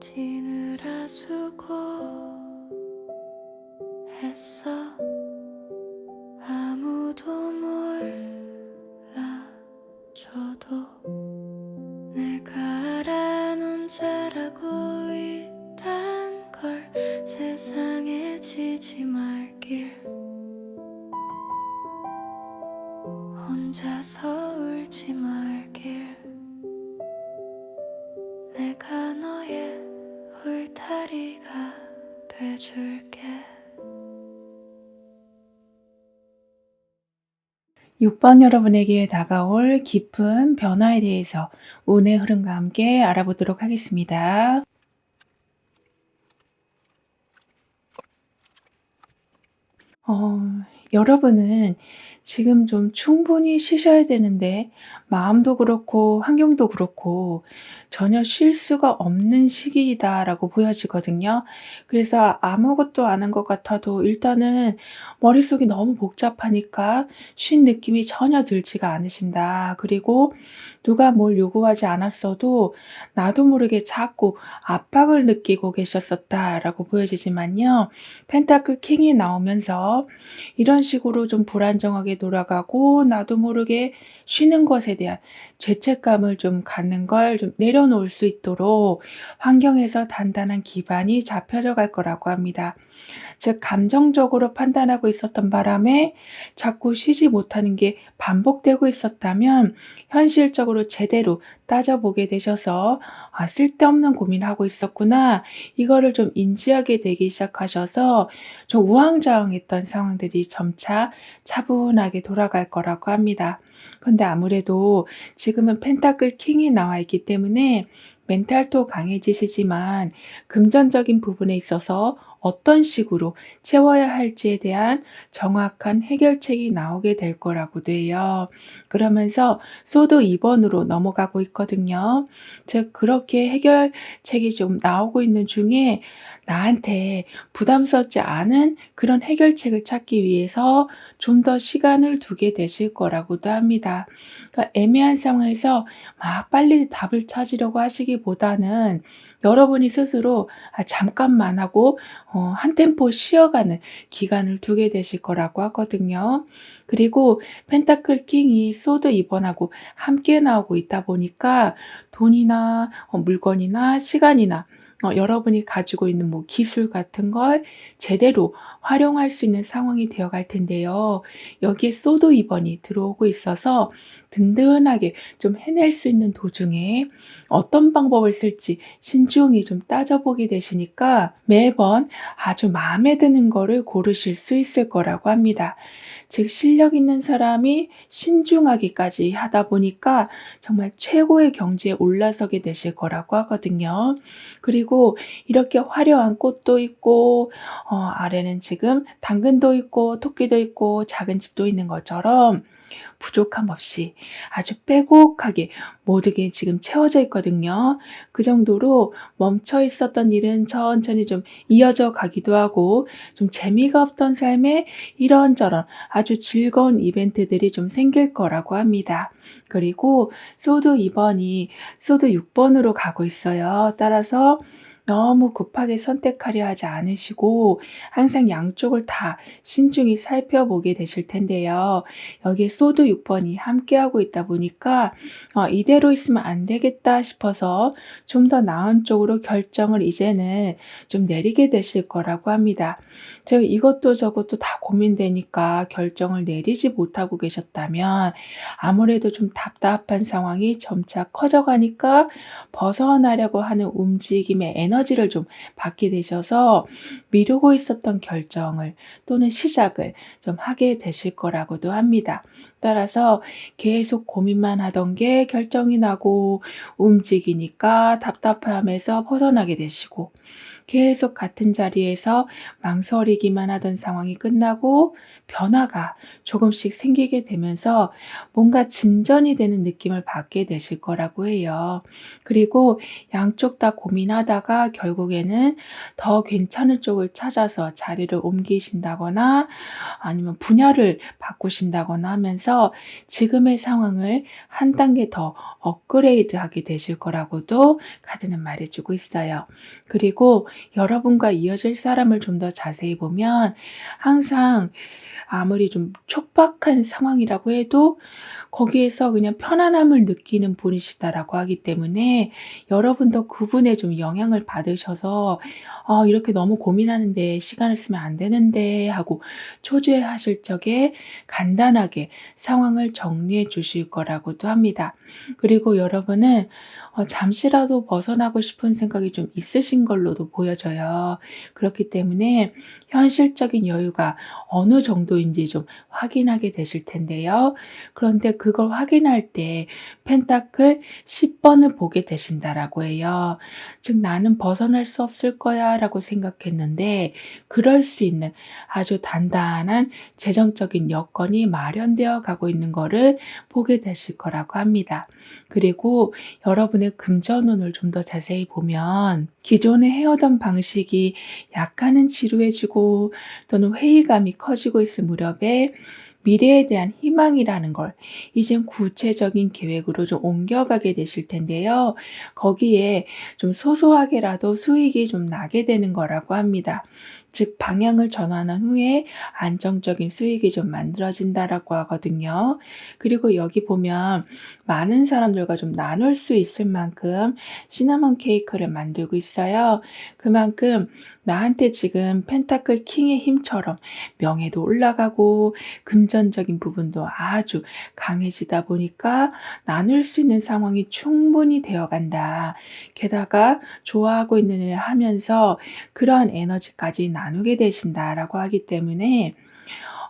버티느라 수고했어. 아무도 몰라줘도 내가 알아. 넌 잘하고 있단 걸. 세상에 지지 말길. 혼자서 울지 말길. 내가 너의 울타리가 돼줄게. 6번 여러분에게 다가올 깊은 변화에 대해서 운의 흐름과 함께 알아보도록 하겠습니다. 여러분은 지금 좀 충분히 쉬셔야 되는데 마음도 그렇고 환경도 그렇고 전혀 쉴 수가 없는 시기이다라고 보여지거든요. 그래서 아무것도 안 한 것 같아도 일단은 머릿속이 너무 복잡하니까 쉰 느낌이 전혀 들지가 않으신다. 그리고 누가 뭘 요구하지 않았어도 나도 모르게 자꾸 압박을 느끼고 계셨었다라고 보여지지만요. 펜타클 킹이 나오면서 이런 식으로 좀 불안정하게 돌아가고 나도 모르게 쉬는 것에 대한 죄책감을 좀 갖는 걸 좀 내려놓을 수 있도록 환경에서 단단한 기반이 잡혀져 갈 거라고 합니다. 즉 감정적으로 판단하고 있었던 바람에 자꾸 쉬지 못하는 게 반복되고 있었다면 현실적으로 제대로 따져보게 되셔서 '아 쓸데없는 고민을 하고 있었구나.' 이거를 좀 인지하게 되기 시작하셔서 좀 우왕좌왕했던 상황들이 점차 차분하게 돌아갈 거라고 합니다. 근데 아무래도 지금은 펜타클 킹이 나와 있기 때문에 멘탈도 강해지시지만 금전적인 부분에 있어서 어떤 식으로 채워야 할지에 대한 정확한 해결책이 나오게 될 거라고도 해요. 그러면서 소드 2번으로 넘어가고 있거든요. 즉 그렇게 해결책이 좀 나오고 있는 중에 나한테 부담스럽지 않은 그런 해결책을 찾기 위해서 좀 더 시간을 두게 되실 거라고도 합니다. 그러니까 애매한 상황에서 막 빨리 답을 찾으려고 하시기보다는 여러분이 스스로 잠깐만 하고 한 템포 쉬어가는 기간을 두게 되실 거라고 하거든요. 그리고 펜타클 킹이 소드 2번하고 함께 나오고 있다 보니까 돈이나 물건이나 시간이나 여러분이 가지고 있는 뭐 기술 같은 걸 제대로 활용할 수 있는 상황이 되어 갈 텐데요. 여기에 소드 2번이 들어오고 있어서 든든하게 좀 해낼 수 있는 도중에 어떤 방법을 쓸지 신중히 좀 따져보게 되시니까 매번 아주 마음에 드는 거를 고르실 수 있을 거라고 합니다. 즉 실력 있는 사람이 신중하기까지 하다 보니까 정말 최고의 경지에 올라서게 되실 거라고 하거든요. 그리고 이렇게 화려한 꽃도 있고 아래는 지금 당근도 있고 토끼도 있고 작은 집도 있는 것처럼 부족함 없이 아주 빼곡하게 모든 게 지금 채워져 있거든요. 그 정도로 멈춰 있었던 일은 천천히 좀 이어져 가기도 하고 좀 재미가 없던 삶에 이런저런 아주 즐거운 이벤트들이 좀 생길 거라고 합니다. 그리고 소드 2번이 소드 6번으로 가고 있어요. 따라서 너무 급하게 선택하려 하지 않으시고 항상 양쪽을 다 신중히 살펴보게 되실 텐데요. 여기에 소드 6번이 함께하고 있다 보니까 '이대로 있으면 안 되겠다.' 싶어서 좀 더 나은 쪽으로 결정을 이제는 좀 내리게 되실 거라고 합니다. 즉 이것도 저것도 다 고민되니까 결정을 내리지 못하고 계셨다면 아무래도 좀 답답한 상황이 점차 커져 가니까 벗어나려고 하는 움직임의 에너지를 좀 받게 되셔서 미루고 있었던 결정을 또는 시작을 좀 하게 되실 거라고도 합니다. 따라서 계속 고민만 하던 게 결정이 나고 움직이니까 답답함에서 벗어나게 되시고 계속 같은 자리에서 망설이기만 하던 상황이 끝나고 변화가 조금씩 생기게 되면서 뭔가 진전이 되는 느낌을 받게 되실 거라고 해요. 그리고 양쪽 다 고민하다가 결국에는 더 괜찮은 쪽을 찾아서 자리를 옮기신다거나 아니면 분야를 바꾸신다거나 하면서 지금의 상황을 한 단계 더 업그레이드하게 되실 거라고도 카드는 말해 주고 있어요. 그리고 여러분과 이어질 사람을 좀 더 자세히 보면 항상 아무리 좀 촉박한 상황이라고 해도 거기에서 그냥 편안함을 느끼는 분이시다라고 하기 때문에 여러분도 그분의 좀 영향을 받으셔서 '이렇게 너무 고민하는데 시간을 쓰면 안 되는데.' 하고 초조해하실 적에 간단하게 상황을 정리해 주실 거라고도 합니다. 그리고 여러분은 잠시라도 벗어나고 싶은 생각이 좀 있으신 걸로도 보여져요. 그렇기 때문에 현실적인 여유가 어느 정도인지 좀 확인하게 되실 텐데요. 그런데 그걸 확인할 때 펜타클 10 번을 보게 되신다라고 해요. 즉 '나는 벗어날 수 없을 거야.'라고 생각했는데 그럴 수 있는 아주 단단한 재정적인 여건이 마련되어 가고 있는 거를 보게 되실 거라고 합니다. 그리고 여러분의 금전운을 좀 더 자세히 보면 기존에 해오던 방식이 약간은 지루해지고 또는 회의감이 커지고 있을 무렵에 미래에 대한 희망이라는 걸 이젠 구체적인 계획으로 좀 옮겨가게 되실 텐데요. 거기에 좀 소소하게라도 수익이 좀 나게 되는 거라고 합니다. 즉 방향을 전환한 후에 안정적인 수익이 좀 만들어진다라고 하거든요. 그리고 여기 보면 많은 사람들과 좀 나눌 수 있을 만큼 시나몬 케이크를 만들고 있어요. 그만큼 나한테 지금 펜타클 킹의 힘처럼 명예도 올라가고 금전적인 부분도 아주 강해지다 보니까 나눌 수 있는 상황이 충분히 되어 간다. 게다가 좋아하고 있는 일을 하면서 그러한 에너지까지 나누게 되신다라고 하기 때문에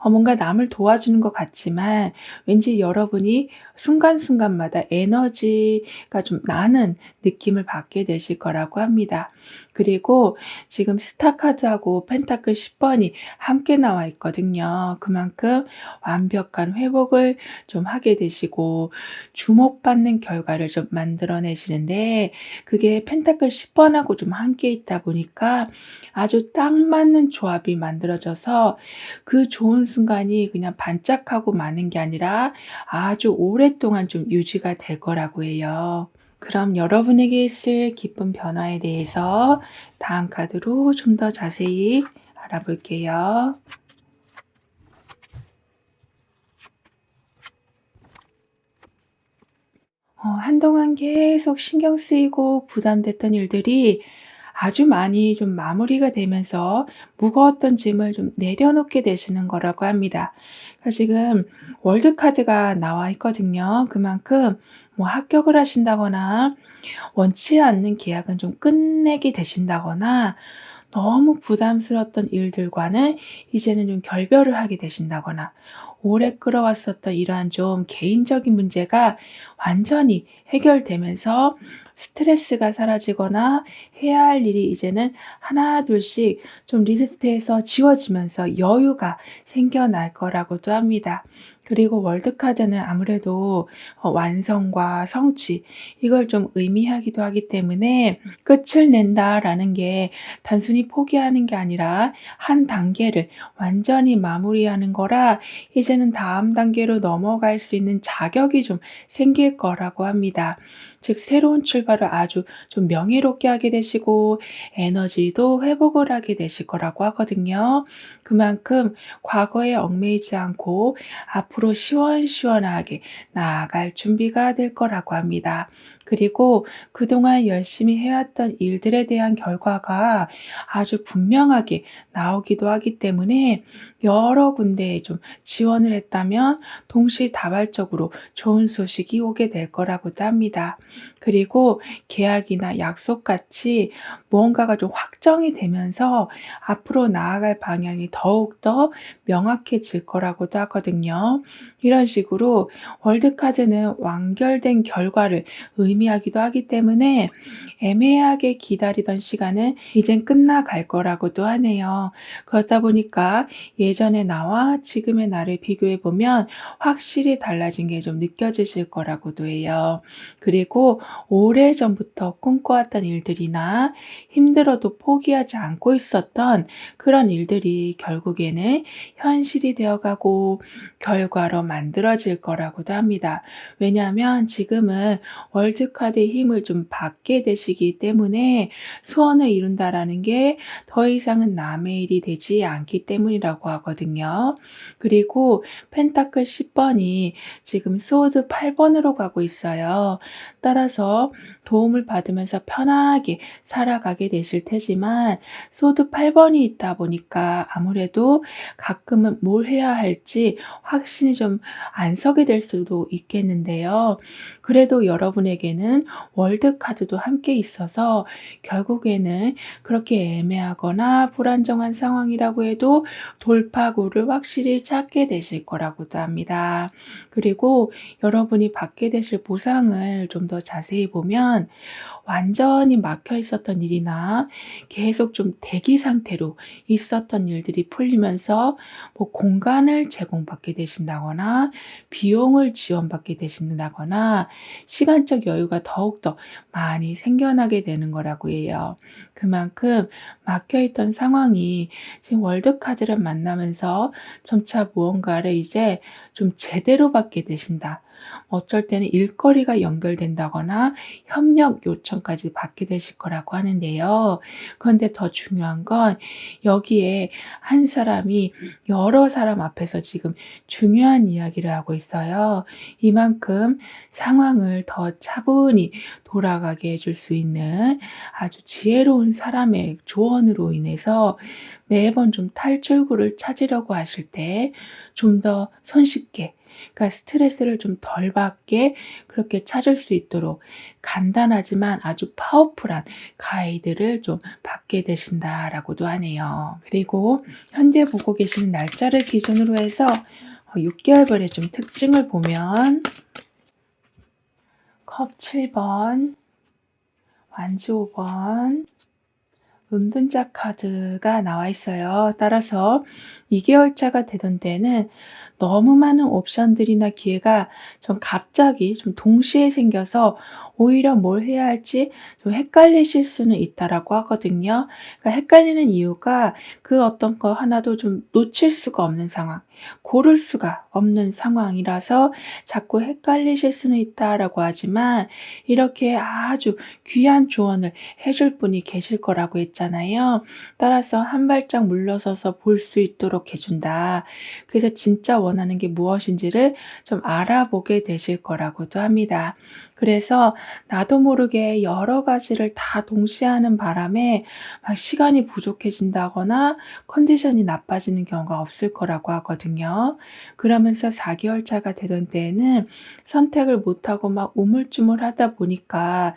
뭔가 남을 도와주는 것 같지만 왠지 여러분이 순간순간마다 에너지가 좀 나는 느낌을 받게 되실 거라고 합니다. 그리고 지금 스타 카드하고 펜타클 10 번이 함께 나와 있거든요. 그만큼 완벽한 회복을 좀 하게 되시고 주목받는 결과를 좀 만들어 내시는데 그게 펜타클 10 번하고 좀 함께 있다 보니까 아주 딱 맞는 조합이 만들어져서 그 좋은 순간이 그냥 반짝하고 마는 게 아니라 아주 오랫동안 좀 유지가 될 거라고 해요. 그럼 여러분에게 있을 기쁜 변화에 대해서 다음 카드로 좀 더 자세히 알아볼게요. 한동안 계속 신경 쓰이고 부담됐던 일들이 아주 많이 좀 마무리가 되면서 무거웠던 짐을 좀 내려놓게 되시는 거라고 합니다. 그러니까 지금 월드 카드가 나와 있거든요. 그만큼 뭐 합격을 하신다거나 원치 않는 계약은 좀 끝내게 되신다거나 너무 부담스러웠던 일들과는 이제는 좀 결별을 하게 되신다거나 오래 끌어왔었던 이러한 좀 개인적인 문제가 완전히 해결되면서 스트레스가 사라지거나 해야 할 일이 이제는 하나둘씩 좀 리스트에서 지워지면서 여유가 생겨날 거라고도 합니다. 그리고 월드카드는 아무래도 완성과 성취 이걸 좀 의미하기도 하기 때문에 '끝을 낸다.'라는 게 단순히 포기하는 게 아니라 한 단계를 완전히 마무리하는 거라 이제는 다음 단계로 넘어갈 수 있는 자격이 좀 생길 거라고 합니다. 즉 새로운 출발을 아주 좀 명예롭게 하게 되시고 에너지도 회복을 하게 되실 거라고 하거든요. 그만큼 과거에 얽매이지 않고 앞으로 시원시원하게 나아갈 준비가 될 거라고 합니다. 그리고 그동안 열심히 해왔던 일들에 대한 결과가 아주 분명하게 나오기도 하기 때문에 여러 군데에 좀 지원을 했다면 동시다발적으로 좋은 소식이 오게 될 거라고도 합니다. 그리고 계약이나 약속같이 무언가가 좀 확정이 되면서 앞으로 나아갈 방향이 더욱더 명확해질 거라고도 하거든요. 이런 식으로 월드카드는 완결된 결과를 의미하기도 하기 때문에 애매하게 기다리던 시간은 이젠 끝나갈 거라고도 하네요. 그렇다 보니까 예전의 나와 지금의 나를 비교해 보면 확실히 달라진 게 좀 느껴지실 거라고도 해요. 그리고 오래전부터 꿈꿔왔던 일들이나 힘들어도 포기하지 않고 있었던 그런 일들이 결국에는 현실이 되어가고 결과로 만들어질 거라고도 합니다. 왜냐하면 지금은 월드카드의 힘을 좀 받게 되시기 때문에 소원을 이룬다라는 게 더 이상은 남의 일이 되지 않기 때문이라고 하거든요. 그리고 펜타클 10번이 지금 소드 8번으로 가고 있어요. 따라서 도움을 받으면서 편하게 살아가게 되실 테지만 소드 8번이 있다 보니까 아무래도 가끔은 뭘 해야 할지 확신이 좀 안 서게 될 수도 있겠는데요. 그래도 여러분에게는 월드카드도 함께 있어서 결국에는 그렇게 애매하거나 불안정한 상황이라고 해도 돌파구를 확실히 찾게 되실 거라고도 합니다. 그리고 여러분이 받게 되실 보상을 좀 더 자세히 보면 완전히 막혀 있었던 일이나 계속 좀 대기 상태로 있었던 일들이 풀리면서 뭐 공간을 제공받게 되신다거나 비용을 지원받게 되신다거나 시간적 여유가 더욱더 많이 생겨나게 되는 거라고 해요. 그만큼 막혀 있던 상황이 지금 월드카드를 만나면서 점차 무언가를 이제 좀 제대로 받게 되신다. 어쩔 때는 일거리가 연결된다거나 협력 요청까지 받게 되실 거라고 하는데요. 그런데 더 중요한 건 여기에 한 사람이 여러 사람 앞에서 지금 중요한 이야기를 하고 있어요. 이만큼 상황을 더 차분히 돌아가게 해줄 수 있는 아주 지혜로운 사람의 조언으로 인해서 매번 좀 탈출구를 찾으려고 하실 때 좀 더 손쉽게, 그러니까 스트레스를 좀 덜 받게 그렇게 찾을 수 있도록 간단하지만 아주 파워풀한 가이드를 좀 받게 되신다라고도 하네요. 그리고 현재 보고 계시는 날짜를 기준으로 해서 6개월별의 좀 특징을 보면 컵 7번, 완지 5번, 은둔자 카드가 나와 있어요. 따라서 2개월차가 되던 때는 너무 많은 옵션들이나 기회가 좀 갑자기 좀 동시에 생겨서 오히려 뭘 해야 할지 좀 헷갈리실 수는 있다라고 하거든요. 그러니까 헷갈리는 이유가 그 어떤 거 하나도 좀 놓칠 수가 없는 상황, 고를 수가 없는 상황이라서 자꾸 헷갈리실 수는 있다라고 하지만 이렇게 아주 귀한 조언을 해줄 분이 계실 거라고 했잖아요. 따라서 한 발짝 물러서서 볼 수 있도록 해준다. 그래서 진짜 원하는 게 무엇인지를 좀 알아보게 되실 거라고도 합니다. 그래서 나도 모르게 여러 가지를 다 동시에 하는 바람에 막 시간이 부족해진다거나 컨디션이 나빠지는 경우가 없을 거라고 하거든요. 그러면서 4개월 차가 되던 때에는 선택을 못하고 막 우물쭈물하다 보니까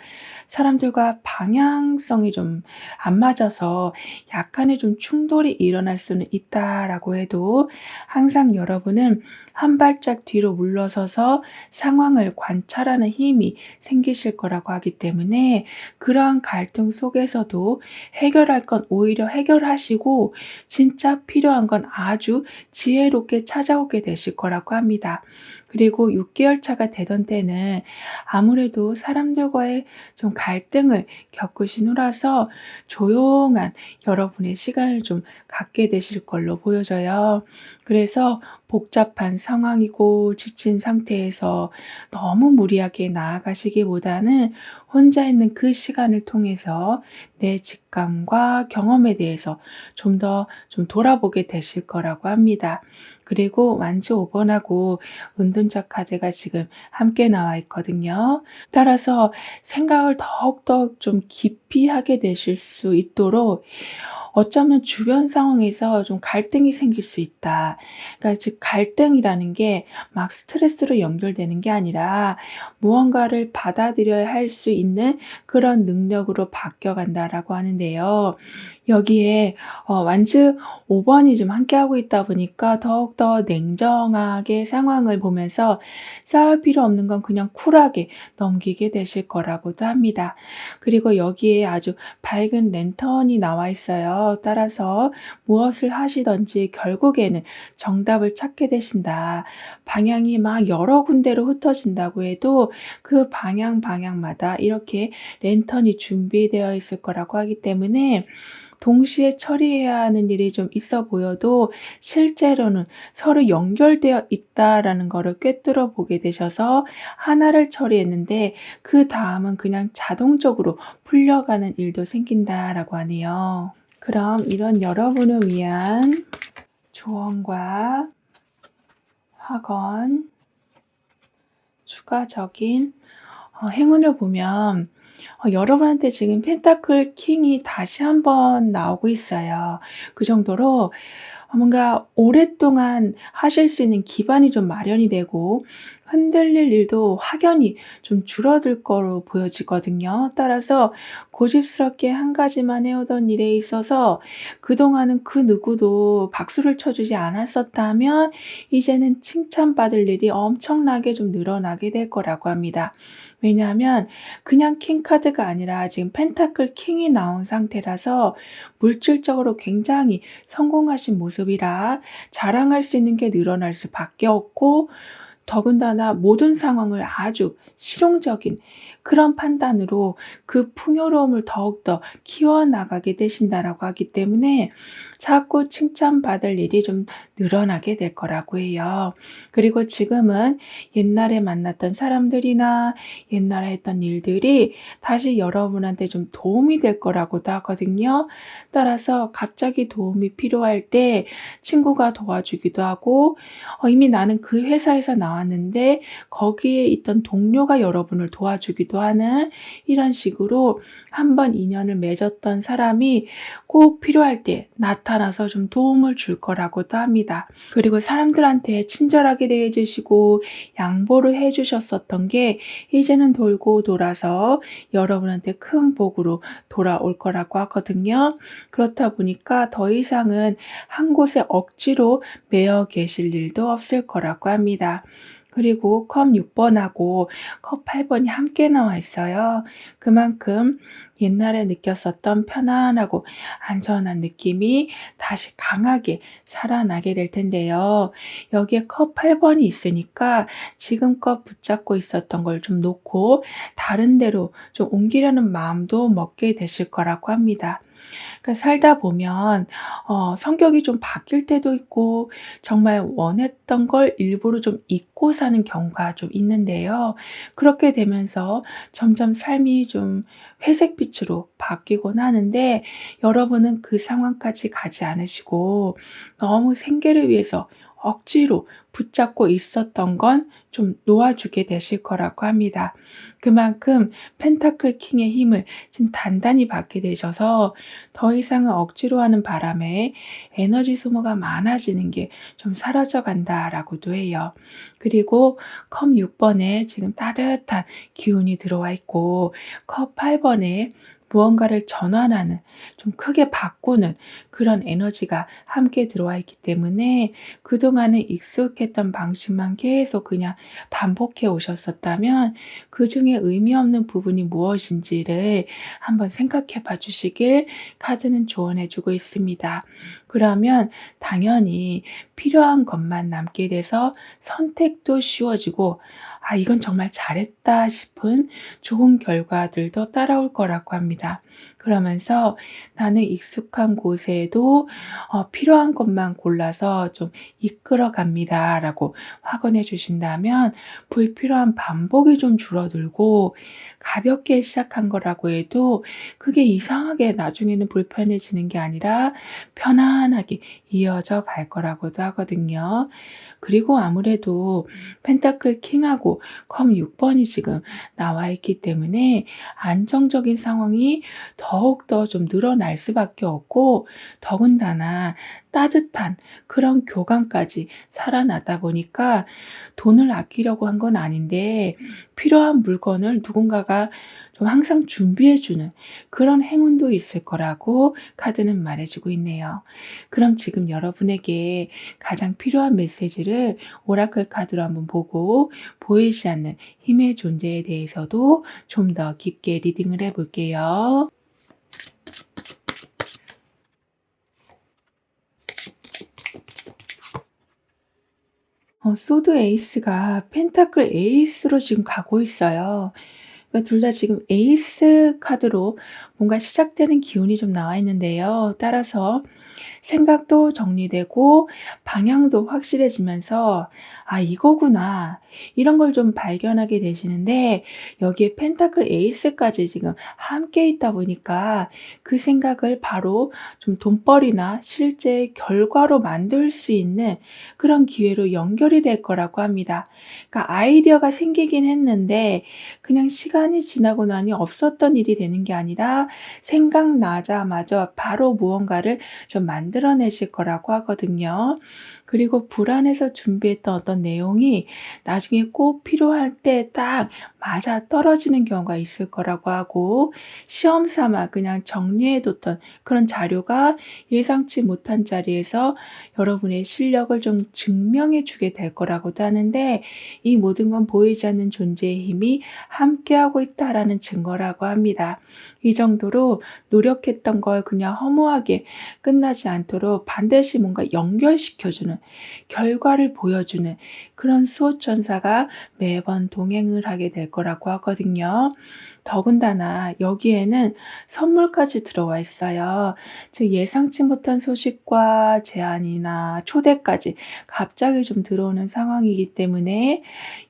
사람들과 방향성이 좀 안 맞아서 약간의 좀 충돌이 일어날 수는 있다라고 해도 항상 여러분은 한 발짝 뒤로 물러서서 상황을 관찰하는 힘이 생기실 거라고 하기 때문에 그러한 갈등 속에서도 해결할 건 오히려 해결하시고 진짜 필요한 건 아주 지혜롭게 찾아오게 되실 거라고 합니다. 그리고 6개월 차가 되던 때는 아무래도 사람들과의 좀 갈등을 겪으신 후라서 조용한 여러분의 시간을 좀 갖게 되실 걸로 보여져요. 그래서 복잡한 상황이고 지친 상태에서 너무 무리하게 나아가시기보다는 혼자 있는 그 시간을 통해서 내 직감과 경험에 대해서 좀 더 좀 돌아보게 되실 거라고 합니다. 그리고 완지 5번하고 은둔자 카드가 지금 함께 나와 있거든요. 따라서 생각을 더욱더 좀 깊이 하게 되실 수 있도록 어쩌면 주변 상황에서 좀 갈등이 생길 수 있다. 그러니까 즉 갈등이라는 게 막 스트레스로 연결되는 게 아니라 무언가를 받아들여야 할 수 있는 그런 능력으로 바뀌어 간다라고 하는데요. 여기에 완즈 5 번이 좀 함께하고 있다 보니까 더욱더 냉정하게 상황을 보면서 싸울 필요 없는 건 그냥 쿨하게 넘기게 되실 거라고도 합니다. 그리고 여기에 아주 밝은 랜턴이 나와 있어요. 따라서 무엇을 하시든지 결국에는 정답을 찾게 되신다. 방향이 막 여러 군데로 흩어진다고 해도 그 방향마다 이렇게 랜턴이 준비되어 있을 거라고 하기 때문에 동시에 처리해야 하는 일이 좀 있어 보여도 실제로는 서로 연결되어 있다라는 거를 꿰뚫어 보게 되셔서 하나를 처리했는데 그다음은 그냥 자동적으로 풀려가는 일도 생긴다라고 하네요. 그럼 이런 여러분을 위한 조언과 확언, 추가적인 행운을 보면 여러분한테 지금 펜타클 킹이 다시 한번 나오고 있어요. 그 정도로 뭔가 오랫동안 하실 수 있는 기반이 좀 마련이 되고 흔들릴 일도 확연히 좀 줄어들 거로 보여지거든요. 따라서 고집스럽게 한 가지만 해오던 일에 있어서 그동안은 그 누구도 박수를 쳐주지 않았었다면 이제는 칭찬받을 일이 엄청나게 좀 늘어나게 될 거라고 합니다. 왜냐하면 그냥 킹 카드가 아니라 지금 펜타클 킹이 나온 상태라서 물질적으로 굉장히 성공하신 모습이라 자랑할 수 있는 게 늘어날 수밖에 없고 더군다나 모든 상황을 아주 실용적인 그런 판단으로 그 풍요로움을 더욱더 키워나가게 되신다라고 하기 때문에 자꾸 칭찬받을 일이 좀 늘어나게 될 거라고 해요. 그리고 지금은 옛날에 만났던 사람들이나 옛날에 했던 일들이 다시 여러분한테 좀 도움이 될 거라고도 하거든요. 따라서 갑자기 도움이 필요할 때 친구가 도와주기도 하고 이미 나는 그 회사에서 나왔는데 거기에 있던 동료가 여러분을 도와주기도 하는 이런 식으로 한번 인연을 맺었던 사람이 꼭 필요할 때 나타나서 좀 도움을 줄 거라고도 합니다. 그리고 사람들한테 친절하게 대해 주시고 양보를 해 주셨었던 게 이제는 돌고 돌아서 여러분한테 큰 복으로 돌아올 거라고 하거든요. 그렇다 보니까 더 이상은 한 곳에 억지로 매여 계실 일도 없을 거라고 합니다. 그리고 컵 6 번하고 컵 8 번이 함께 나와 있어요. 그만큼 옛날에 느꼈었던 편안하고 안전한 느낌이 다시 강하게 살아나게 될 텐데요. 여기에 컵 8 번이 있으니까 지금껏 붙잡고 있었던 걸 좀 놓고 다른 데로 좀 옮기려는 마음도 먹게 되실 거라고 합니다. 그러니까 살다 보면 성격이 좀 바뀔 때도 있고 정말 원했던 걸 일부러 좀 잊고 사는 경우가 좀 있는데요. 그렇게 되면서 점점 삶이 좀 회색빛으로 바뀌곤 하는데 여러분은 그 상황까지 가지 않으시고 너무 생계를 위해서 억지로 붙잡고 있었던 건 좀 놓아주게 되실 거라고 합니다. 그만큼 펜타클 킹의 힘을 지금 단단히 받게 되셔서 더 이상은 억지로 하는 바람에 에너지 소모가 많아지는 게 좀 사라져 간다라고도 해요. 그리고 컵 6 번에 지금 따뜻한 기운이 들어와 있고 컵 8 번에 무언가를 전환하는 좀 크게 바꾸는 그런 에너지가 함께 들어와 있기 때문에 그동안은 익숙했던 방식만 계속 그냥 반복해 오셨었다면 그중에 의미 없는 부분이 무엇인지를 한번 생각해 봐 주시길 카드는 조언해 주고 있습니다. 그러면 당연히 필요한 것만 남게 돼서 선택도 쉬워지고 '아 이건 정말 잘했다.' 싶은 좋은 결과들도 따라올 거라고 합니다. 그러면서 '나는 익숙한 곳에도 필요한 것만 골라서 좀 이끌어 갑니다.'라고 확언해 주신다면 불필요한 반복이 좀 줄어들고 가볍게 시작한 거라고 해도 그게 이상하게 나중에는 불편해지는 게 아니라 편안하게 이어져 갈 거라고도 하거든요. 그리고 아무래도 펜타클 킹하고 컵 6 번이 지금 나와 있기 때문에 안정적인 상황이 더욱더 좀 늘어날 수밖에 없고 더군다나 따뜻한 그런 교감까지 살아나다 보니까 돈을 아끼려고 한 건 아닌데 필요한 물건을 누군가가 좀 항상 준비해 주는 그런 행운도 있을 거라고 카드는 말해 주고 있네요. 그럼 지금 여러분에게 가장 필요한 메시지를 오라클 카드로 한번 보고 보이지 않는 힘의 존재에 대해서도 좀 더 깊게 리딩을 해 볼게요. 소드 에이스가 펜타클 에이스로 지금 가고 있어요. 그러니까 둘 다 지금 에이스 카드로 뭔가 시작되는 기운이 좀 나와 있는데요. 따라서 생각도 정리되고 방향도 확실해지면서 '아 이거구나.' 이런 걸 좀 발견하게 되시는데 여기에 펜타클 에이스까지 지금 함께 있다 보니까 그 생각을 바로 좀 돈벌이나 실제 결과로 만들 수 있는 그런 기회로 연결이 될 거라고 합니다. 그러니까 아이디어가 생기긴 했는데 그냥 시간이 지나고 나니 없었던 일이 되는 게 아니라 생각나자마자 바로 무언가를 좀 만들어내실 거라고 하거든요. 그리고 불안해서 준비했던 어떤 내용이 나중에 꼭 필요할 때 딱 맞아떨어지는 경우가 있을 거라고 하고 시험 삼아 그냥 정리해 뒀던 그런 자료가 예상치 못한 자리에서 여러분의 실력을 좀 증명해 주게 될 거라고도 하는데 이 모든 건 보이지 않는 존재의 힘이 함께하고 있다라는 증거라고 합니다. 이 정도로 노력했던 걸 그냥 허무하게 끝나지 않도록 반드시 뭔가 연결시켜 주는 결과를 보여주는 그런 수호천사가 매번 동행을 하게 될 거라고 하거든요. 더군다나 여기에는 선물까지 들어와 있어요. 즉 예상치 못한 소식과 제안이나 초대까지 갑자기 좀 들어오는 상황이기 때문에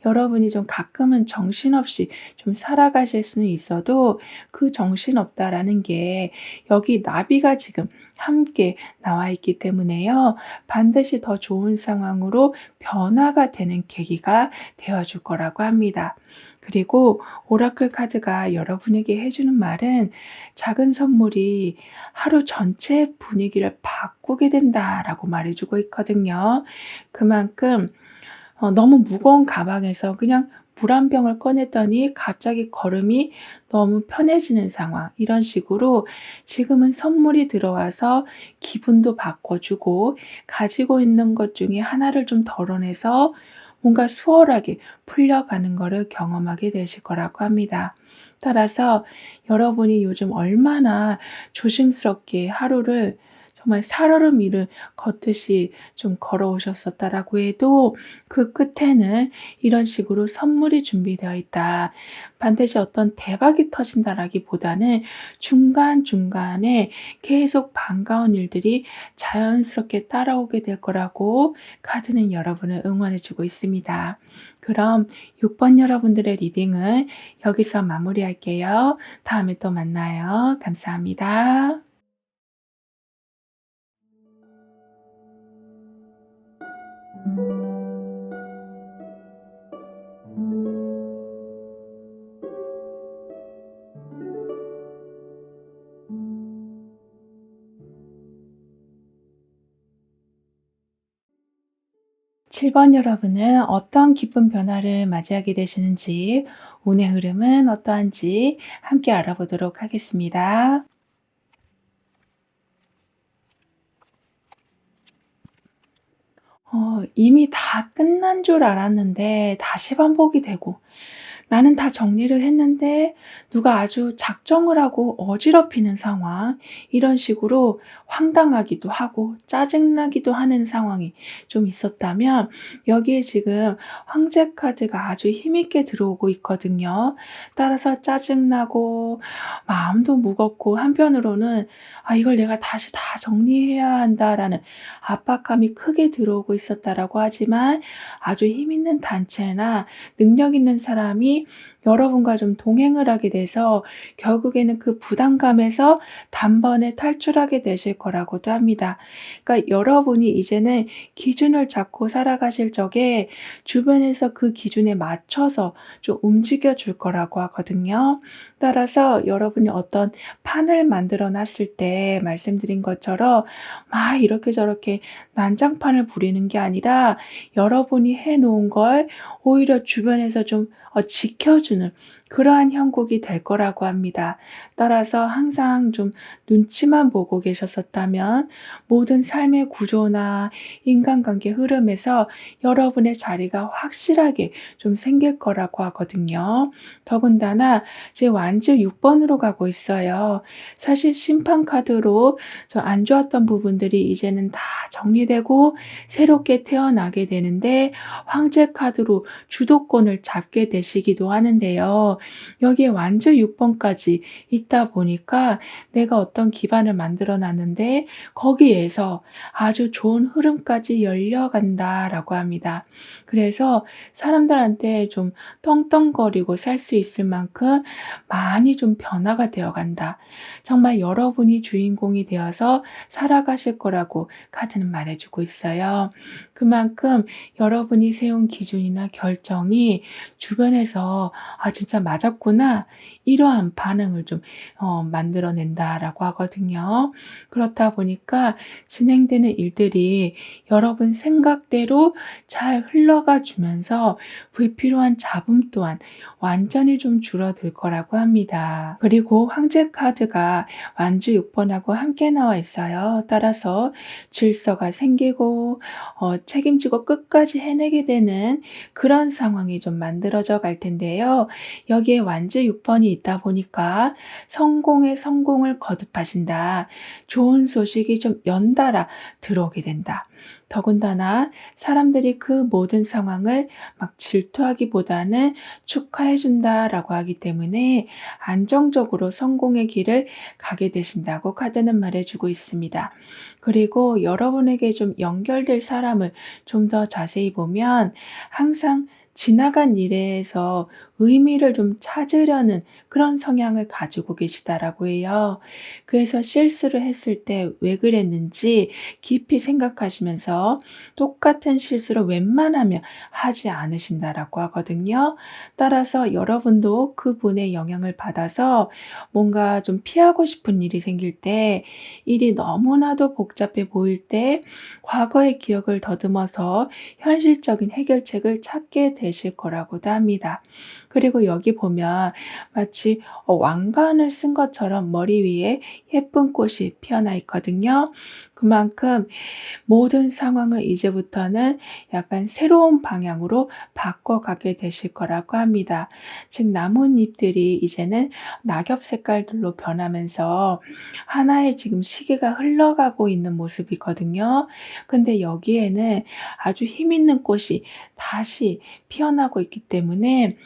여러분이 좀 가끔은 정신없이 좀 살아가실 수는 있어도 그 정신없다라는 게 여기 나비가 지금 함께 나와 있기 때문에요. 반드시 더 좋은 상황으로 변화가 되는 계기가 되어 줄 거라고 합니다. 그리고 오라클 카드가 여러분에게 해 주는 말은 "작은 선물이 하루 전체의 분위기를 바꾸게 된다."라고 말해 주고 있거든요. 그만큼 너무 무거운 가방에서 그냥 물 한 병을 꺼냈더니 갑자기 걸음이 너무 편해지는 상황 이런 식으로 지금은 선물이 들어와서 기분도 바꿔 주고 가지고 있는 것 중에 하나를 좀 덜어내서 뭔가 수월하게 풀려가는 거를 경험하게 되실 거라고 합니다. 따라서 여러분이 요즘 얼마나 조심스럽게 하루를 정말 살얼음 위를 걷듯이 좀 걸어오셨었다라고 해도 그 끝에는 이런 식으로 선물이 준비되어 있다. 반드시 어떤 대박이 터진다라기보다는 중간중간에 계속 반가운 일들이 자연스럽게 따라오게 될 거라고 카드는 여러분을 응원해 주고 있습니다. 그럼 6번 여러분들의 리딩은 여기서 마무리할게요. 다음에 또 만나요. 감사합니다. 7번 여러분은 어떤 기쁜 변화를 맞이하게 되시는지, 운의 흐름은 어떠한지 함께 알아보도록 하겠습니다. 이미 다 끝난 줄 알았는데 다시 반복이 되고 나는 다 정리를 했는데 누가 아주 작정을 하고 어지럽히는 상황 이런 식으로 황당하기도 하고 짜증나기도 하는 상황이 좀 있었다면 여기에 지금 황제 카드가 아주 힘있게 들어오고 있거든요. 따라서 짜증나고 마음도 무겁고 한편으로는 '아 이걸 내가 다시 다 정리해야 한다.'라는 압박감이 크게 들어오고 있었다라고 하지만 아주 힘 있는 단체나 능력 있는 사람이 여러분과 좀 동행을 하게 돼서 결국에는 그 부담감에서 단번에 탈출하게 되실 거라고도 합니다. 그러니까 여러분이 이제는 기준을 잡고 살아가실 적에 주변에서 그 기준에 맞춰서 좀 움직여 줄 거라고 하거든요. 따라서 여러분이 어떤 판을 만들어 놨을 때 말씀드린 것처럼 막 이렇게 저렇게 난장판을 부리는 게 아니라 여러분이 해 놓은 걸 오히려 주변에서 좀 지켜 풀어주는 그러한 형국이 될 거라고 합니다. 따라서 항상 좀 눈치만 보고 계셨었다면 모든 삶의 구조나 인간관계 흐름에서 여러분의 자리가 확실하게 좀 생길 거라고 하거든요. 더군다나 이제 완주 6 번으로 가고 있어요. 사실 심판 카드로 저 안 좋았던 부분들이 이제는 다 정리되고 새롭게 태어나게 되는데, 황제 카드로 주도권을 잡게 되시기도 하는데요. 여기에 완주 6 번까지 있다 보니까 내가 어떤 기반을 만들어 놨는데 거기에서 아주 좋은 흐름까지 열려간다라고 합니다. 그래서 사람들한테 좀 떵떵거리고 살 수 있을 만큼 많이 좀 변화가 되어 간다. 정말 여러분이 주인공이 되어서 살아가실 거라고 카드는 말해 주고 있어요. 그만큼 여러분이 세운 기준이나 결정이 주변에서 '아 진짜 맞았구나.' 이러한 반응을 좀 만들어 낸다라고 하거든요. 그렇다 보니까 진행되는 일들이 여러분 생각대로 잘 흘러가 주면서 불필요한 잡음 또한 완전히 좀 줄어들 거라고 합니다. 그리고 황제 카드가 완주 6 번하고 함께 나와 있어요. 따라서 질서가 생기고 책임지고 끝까지 해내게 되는 그런 상황이 좀 만들어져 갈 텐데요. 여기에 완주 6 번이 있다 보니까 성공에 성공을 거듭하신다. 좋은 소식이 좀 연달아 들어오게 된다. 더군다나 사람들이 그 모든 상황을 막 질투하기보다는 축하해 준다라고 하기 때문에 안정적으로 성공의 길을 가게 되신다고 카드는 말해 주고 있습니다. 그리고 여러분에게 좀 연결될 사람을 좀 더 자세히 보면 항상 지나간 일에서 의미를 좀 찾으려는 그런 성향을 가지고 계시다라고 해요. 그래서 실수를 했을 때 왜 그랬는지 깊이 생각하시면서 똑같은 실수를 웬만하면 하지 않으신다라고 하거든요. 따라서 여러분도 그분의 영향을 받아서 뭔가 좀 피하고 싶은 일이 생길 때, 일이 너무나도 복잡해 보일 때 과거의 기억을 더듬어서 현실적인 해결책을 찾게 되실 거라고도 합니다. 그리고 여기 보면 마치 왕관을 쓴 것처럼 머리 위에 예쁜 꽃이 피어나 있거든요. 그만큼 모든 상황을 이제부터는 약간 새로운 방향으로 바꿔가게 되실 거라고 합니다. 즉 나뭇잎들이 이제는 낙엽 색깔들로 변하면서 하나의 지금 시계가 흘러가고 있는 모습이거든요. 근데 여기에는 아주 힘 있는 꽃이 다시 피어나고 있기 때문에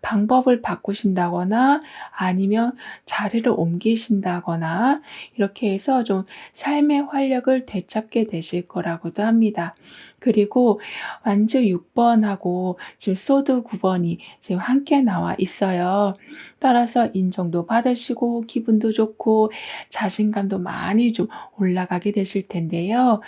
방법을 바꾸신다거나 아니면 자리를 옮기신다거나 이렇게 해서 좀 삶의 활력을 되찾게 되실 거라고도 합니다. 그리고 완주 6 번하고 지금 소드 9 번이 지금 함께 나와 있어요. 따라서 인정도 받으시고 기분도 좋고 자신감도 많이 좀 올라가게 되실 텐데요.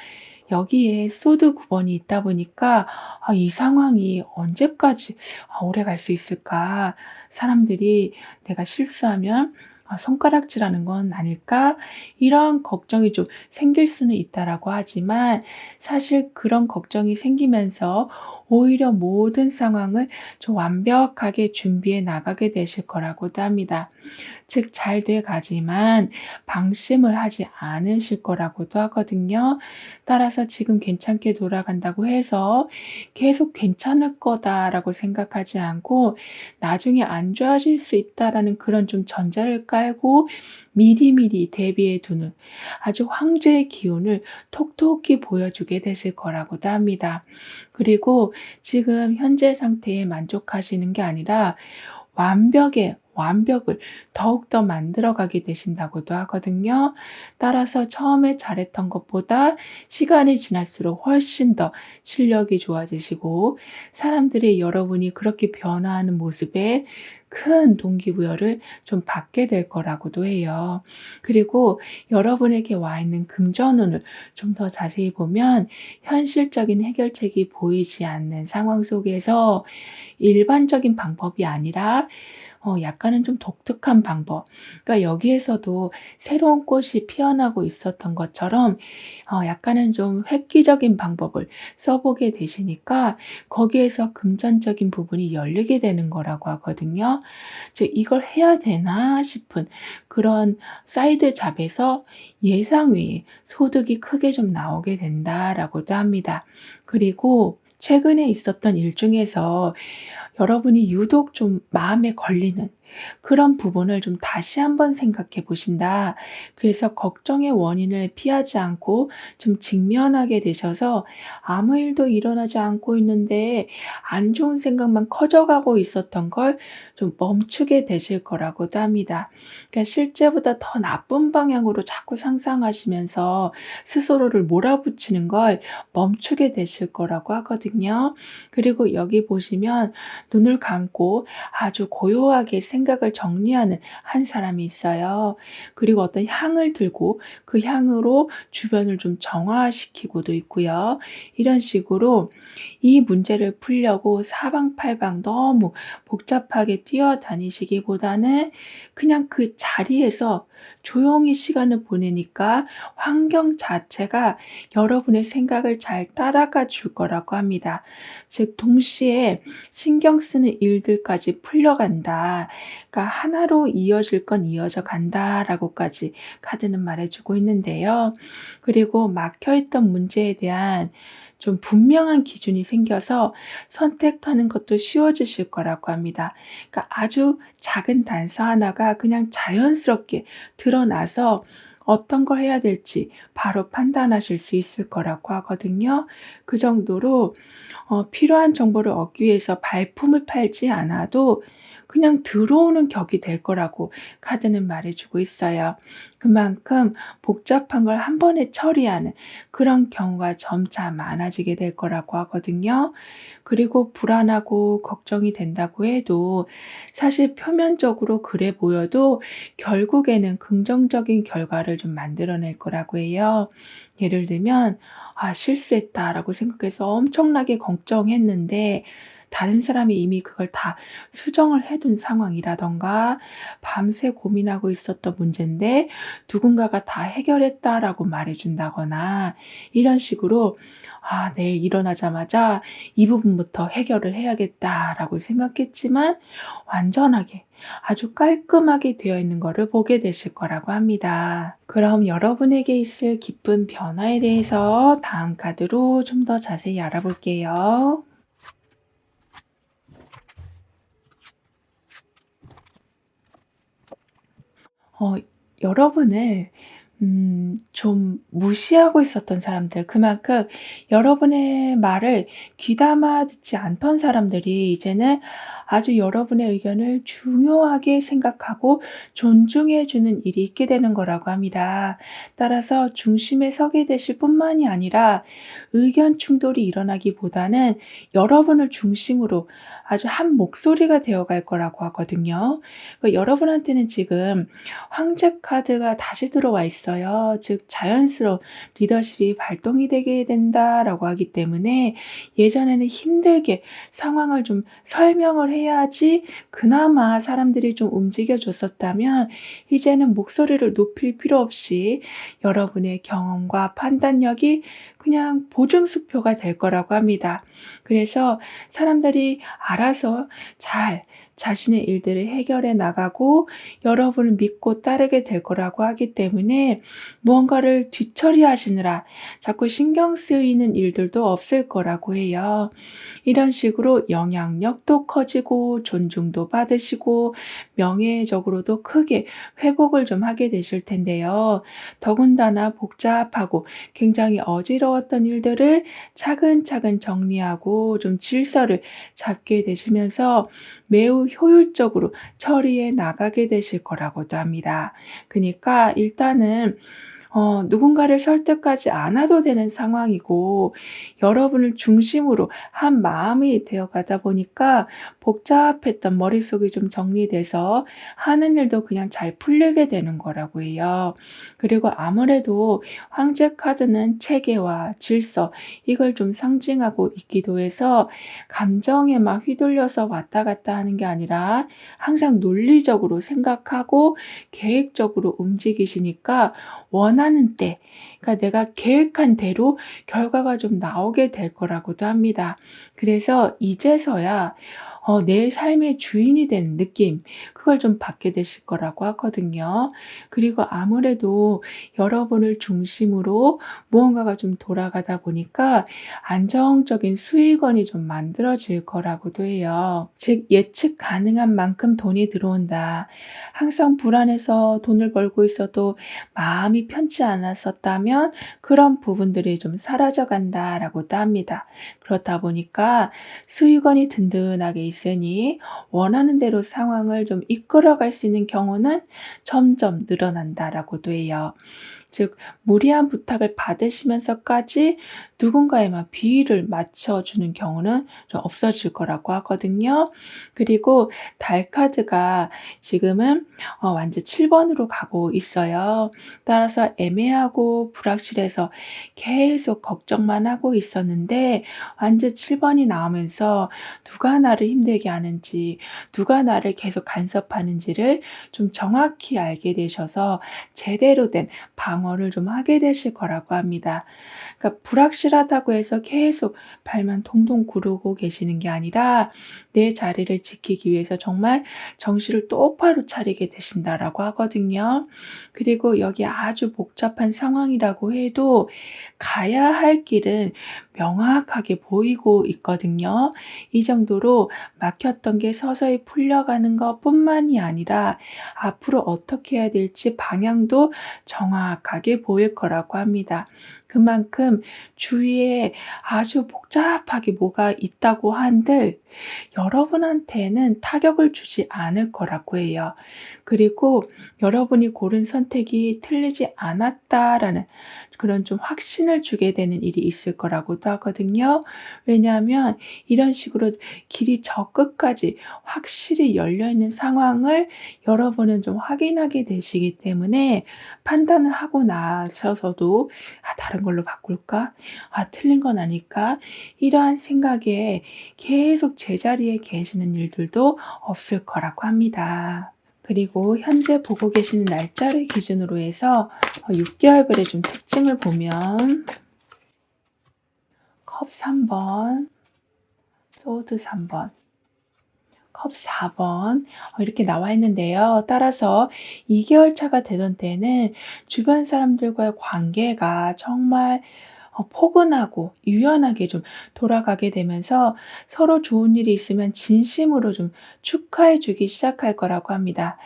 여기에 소드 9 번이 있다 보니까 '아 이 상황이 언제까지 오래 갈 수 있을까? 사람들이 내가 실수하면 손가락질하는 건 아닐까?' 이런 걱정이 좀 생길 수는 있다라고 하지만, 사실 그런 걱정이 생기면서 오히려 모든 상황을 좀 완벽하게 준비해 나가게 되실 거라고도 합니다. 즉 잘 돼 가지만 방심을 하지 않으실 거라고도 하거든요. 따라서 지금 괜찮게 돌아간다고 해서 계속 '괜찮을 거다.'라고 생각하지 않고 '나중에 안 좋아질 수 있다.'라는 그런 좀 전제를 깔고 미리미리 대비해 두는 아주 황제의 기운을 톡톡히 보여주게 되실 거라고도 합니다. 그리고 지금 현재 상태에 만족하시는 게 아니라 완벽의 완벽을 더욱더 만들어 가게 되신다고도 하거든요. 따라서 처음에 잘했던 것보다 시간이 지날수록 훨씬 더 실력이 좋아지시고 사람들이 여러분이 그렇게 변화하는 모습에 큰 동기부여를 좀 받게 될 거라고도 해요. 그리고 여러분에게 와 있는 금전운을 좀 더 자세히 보면 현실적인 해결책이 보이지 않는 상황 속에서 일반적인 방법이 아니라 약간은 좀 독특한 방법, 그러니까 여기에서도 새로운 꽃이 피어나고 있었던 것처럼 약간은 좀 획기적인 방법을 써 보게 되시니까 거기에서 금전적인 부분이 열리게 되는 거라고 하거든요. 즉 '이걸 해야 되나?' 싶은 그런 사이드 잡에서 예상 외에 소득이 크게 좀 나오게 된다라고도 합니다. 그리고 최근에 있었던 일 중에서 여러분이 유독 좀 마음에 걸리는 그런 부분을 좀 다시 한번 생각해 보신다. 그래서 걱정의 원인을 피하지 않고 좀 직면하게 되셔서 아무 일도 일어나지 않고 있는데 안 좋은 생각만 커져가고 있었던 걸 좀 멈추게 되실 거라고도 합니다. 그러니까 실제보다 더 나쁜 방향으로 자꾸 상상하시면서 스스로를 몰아붙이는 걸 멈추게 되실 거라고 하거든요. 그리고 여기 보시면 눈을 감고 아주 고요하게 생각을 정리하는 한 사람이 있어요. 그리고 어떤 향을 들고 그 향으로 주변을 좀 정화시키고도 있고요. 이런 식으로 이 문제를 풀려고 사방팔방 너무 복잡하게 뛰어다니시기보다는 그냥 그 자리에서 조용히 시간을 보내니까 환경 자체가 여러분의 생각을 잘 따라가 줄 거라고 합니다. 즉 동시에 신경 쓰는 일들까지 풀려간다. 그러니까 하나로 이어질 건 이어져 간다라고까지 카드는 말해 주고 있는데요. 그리고 막혀 있던 문제에 대한 좀 분명한 기준이 생겨서 선택하는 것도 쉬워지실 거라고 합니다. 그러니까 아주 작은 단서 하나가 그냥 자연스럽게 드러나서 어떤 걸 해야 될지 바로 판단하실 수 있을 거라고 하거든요. 그 정도로 필요한 정보를 얻기 위해서 발품을 팔지 않아도 그냥 들어오는 격이 될 거라고 카드는 말해 주고 있어요. 그만큼 복잡한 걸 한 번에 처리하는 그런 경우가 점차 많아지게 될 거라고 하거든요. 그리고 불안하고 걱정이 된다고 해도 사실 표면적으로 그래 보여도 결국에는 긍정적인 결과를 좀 만들어낼 거라고 해요. 예를 들면 '아 실수했다.'라고 생각해서 엄청나게 걱정했는데 다른 사람이 이미 그걸 다 수정을 해둔 상황이라든가 밤새 고민하고 있었던 문제인데 누군가가 다 해결했다라고 말해 준다거나 이런 식으로 '아 내일 일어나자마자 이 부분부터 해결을 해야겠다.'라고 생각했지만 완전하게 아주 깔끔하게 되어 있는 거를 보게 되실 거라고 합니다. 그럼 여러분에게 있을 기쁜 변화에 대해서 다음 카드로 좀 더 자세히 알아볼게요. 어 여러분을 좀 무시하고 있었던 사람들, 그만큼 여러분의 말을 귀담아 듣지 않던 사람들이 이제는 아주 여러분의 의견을 중요하게 생각하고 존중해 주는 일이 있게 되는 거라고 합니다. 따라서 중심에 서게 되실 뿐만이 아니라 의견 충돌이 일어나기보다는 여러분을 중심으로 아주 한 목소리가 되어 갈 거라고 하거든요. 여러분한테는 지금 황제 카드가 다시 들어와 있어요. 즉 자연스러운 리더십이 발동이 되게 된다라고 하기 때문에 예전에는 힘들게 상황을 좀 설명을 해야지 그나마 사람들이 좀 움직여 줬었다면 이제는 목소리를 높일 필요 없이 여러분의 경험과 판단력이 그냥 보증수표가 될 거라고 합니다. 그래서 사람들이 알아서 잘 자신의 일들을 해결해 나가고 여러분을 믿고 따르게 될 거라고 하기 때문에 무언가를 뒤처리하시느라 자꾸 신경 쓰이는 일들도 없을 거라고 해요. 이런 식으로 영향력도 커지고 존중도 받으시고 명예적으로도 크게 회복을 좀 하게 되실 텐데요. 더군다나 복잡하고 굉장히 어지러웠던 일들을 차근차근 정리하고 좀 질서를 잡게 되시면서 매우 효율적으로 처리해 나가게 되실 거라고도 합니다. 그니까 일단은 누군가를 설득하지 않아도 되는 상황이고 여러분을 중심으로 한 마음이 되어 가다 보니까 복잡했던 머릿속이 좀 정리돼서 하는 일도 그냥 잘 풀리게 되는 거라고 해요. 그리고 아무래도 황제 카드는 체계와 질서 이걸 좀 상징하고 있기도 해서 감정에 막 휘둘려서 왔다 갔다 하는 게 아니라 항상 논리적으로 생각하고 계획적으로 움직이시니까 원하는 때, 그러니까 내가 계획한 대로 결과가 좀 나오게 될 거라고도 합니다. 그래서 이제서야 내 삶의 주인이 된 느낌, 그걸 좀 받게 되실 거라고 하거든요. 그리고 아무래도 여러분을 중심으로 무언가가 좀 돌아가다 보니까 안정적인 수익원이 좀 만들어질 거라고도 해요. 즉, 예측 가능한 만큼 돈이 들어온다. 항상 불안해서 돈을 벌고 있어도 마음이 편치 않았었다면 그런 부분들이 좀 사라져 간다라고도 합니다. 그렇다 보니까 수익원이 든든하게 있으니 원하는 대로 상황을 좀 이끌어갈 수 있는 경우는 점점 늘어난다라고도 해요. 즉, 무리한 부탁을 받으시면서까지 누군가에만 비위를 맞춰주는 경우는 좀 없어질 거라고 하거든요. 그리고 달 카드가 지금은 완전 7번으로 가고 있어요. 따라서 애매하고 불확실해서 계속 걱정만 하고 있었는데 완전 7번이 나오면서 누가 나를 힘들게 하는지, 누가 나를 계속 간섭하는지를 좀 정확히 알게 되셔서 제대로 된 방어를 좀 하게 되실 거라고 합니다. 그러니까 불확실하다고 해서 계속 발만 동동 구르고 계시는 게 아니라 내 자리를 지키기 위해서 정말 정신을 똑바로 차리게 되신다라고 하거든요. 그리고 여기 아주 복잡한 상황이라고 해도 가야 할 길은 명확하게 보이고 있거든요. 이 정도로 막혔던 게 서서히 풀려가는 것뿐만이 아니라 앞으로 어떻게 해야 될지 방향도 정확하게 보일 거라고 합니다. 그만큼 주위에 아주 복잡하게 뭐가 있다고 한들 여러분한테는 타격을 주지 않을 거라고 해요. 그리고 여러분이 고른 선택이 틀리지 않았다라는 그런 좀 확신을 주게 되는 일이 있을 거라고도 하거든요. 왜냐하면 이런 식으로 길이 저 끝까지 확실히 열려 있는 상황을 여러분은 좀 확인하게 되시기 때문에 판단을 하고 나셔서도 '아 다른 걸로 바꿀까? 아 틀린 건 아닐까?' 이러한 생각에 계속 제자리에 계시는 일들도 없을 거라고 합니다. 그리고 현재 보고 계시는 날짜를 기준으로 해서 6개월별의 좀 특징을 보면 컵 3번, 소드 3번, 컵 4번 이렇게 나와 있는데요. 따라서 2개월 차가 되던 때는 주변 사람들과의 관계가 정말 포근하고 유연하게 좀 돌아가게 되면서 서로 좋은 일이 있으면 진심으로 좀 축하해 주기 시작할 거라고 합니다.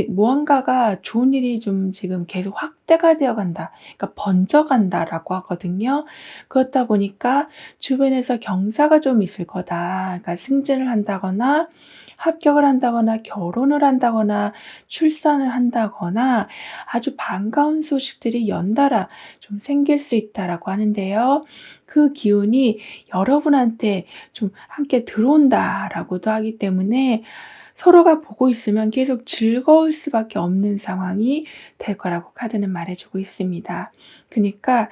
무언가가 좋은 일이 좀 지금 계속 확대가 되어 간다. 그러니까 번져 간다라고 하거든요. 그렇다 보니까 주변에서 경사가 좀 있을 거다. 그러니까 승진을 한다거나 합격을 한다거나 결혼을 한다거나 출산을 한다거나 아주 반가운 소식들이 연달아 좀 생길 수 있다라고 하는데요. 그 기운이 여러분한테 좀 함께 들어온다라고도 하기 때문에 서로가 보고 있으면 계속 즐거울 수밖에 없는 상황이 될 거라고 카드는 말해 주고 있습니다. 그니까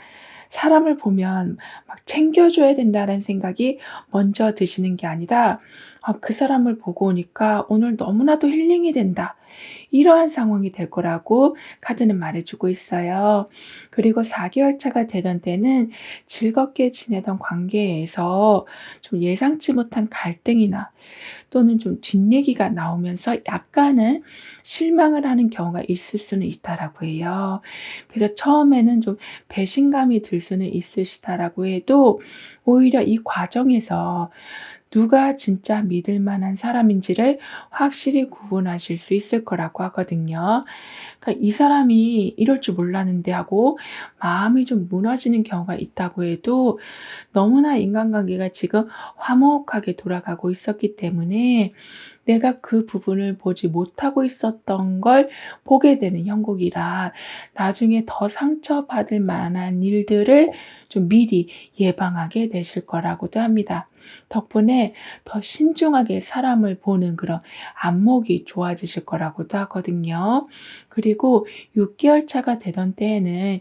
사람을 보면 막 챙겨줘야 된다는 생각이 먼저 드시는 게 아니라 '아 그 사람을 보고 오니까 오늘 너무나도 힐링이 된다.' 이러한 상황이 될 거라고 카드는 말해 주고 있어요. 그리고 4개월 차가 되던 때는 즐겁게 지내던 관계에서 좀 예상치 못한 갈등이나 또는 좀 뒷얘기가 나오면서 약간은 실망을 하는 경우가 있을 수는 있다라고 해요. 그래서 처음에는 좀 배신감이 들 수는 있으시다라고 해도 오히려 이 과정에서 누가 진짜 믿을 만한 사람인지를 확실히 구분하실 수 있을 거라고 하거든요. 그러니까 '이 사람이 이럴 줄 몰랐는데.' 하고 마음이 좀 무너지는 경우가 있다고 해도 너무나 인간관계가 지금 화목하게 돌아가고 있었기 때문에 내가 그 부분을 보지 못하고 있었던 걸 보게 되는 형국이라 나중에 더 상처받을 만한 일들을 좀 미리 예방하게 되실 거라고도 합니다. 덕분에 더 신중하게 사람을 보는 그런 안목이 좋아지실 거라고도 하거든요. 그리고 6개월 차가 되던 때에는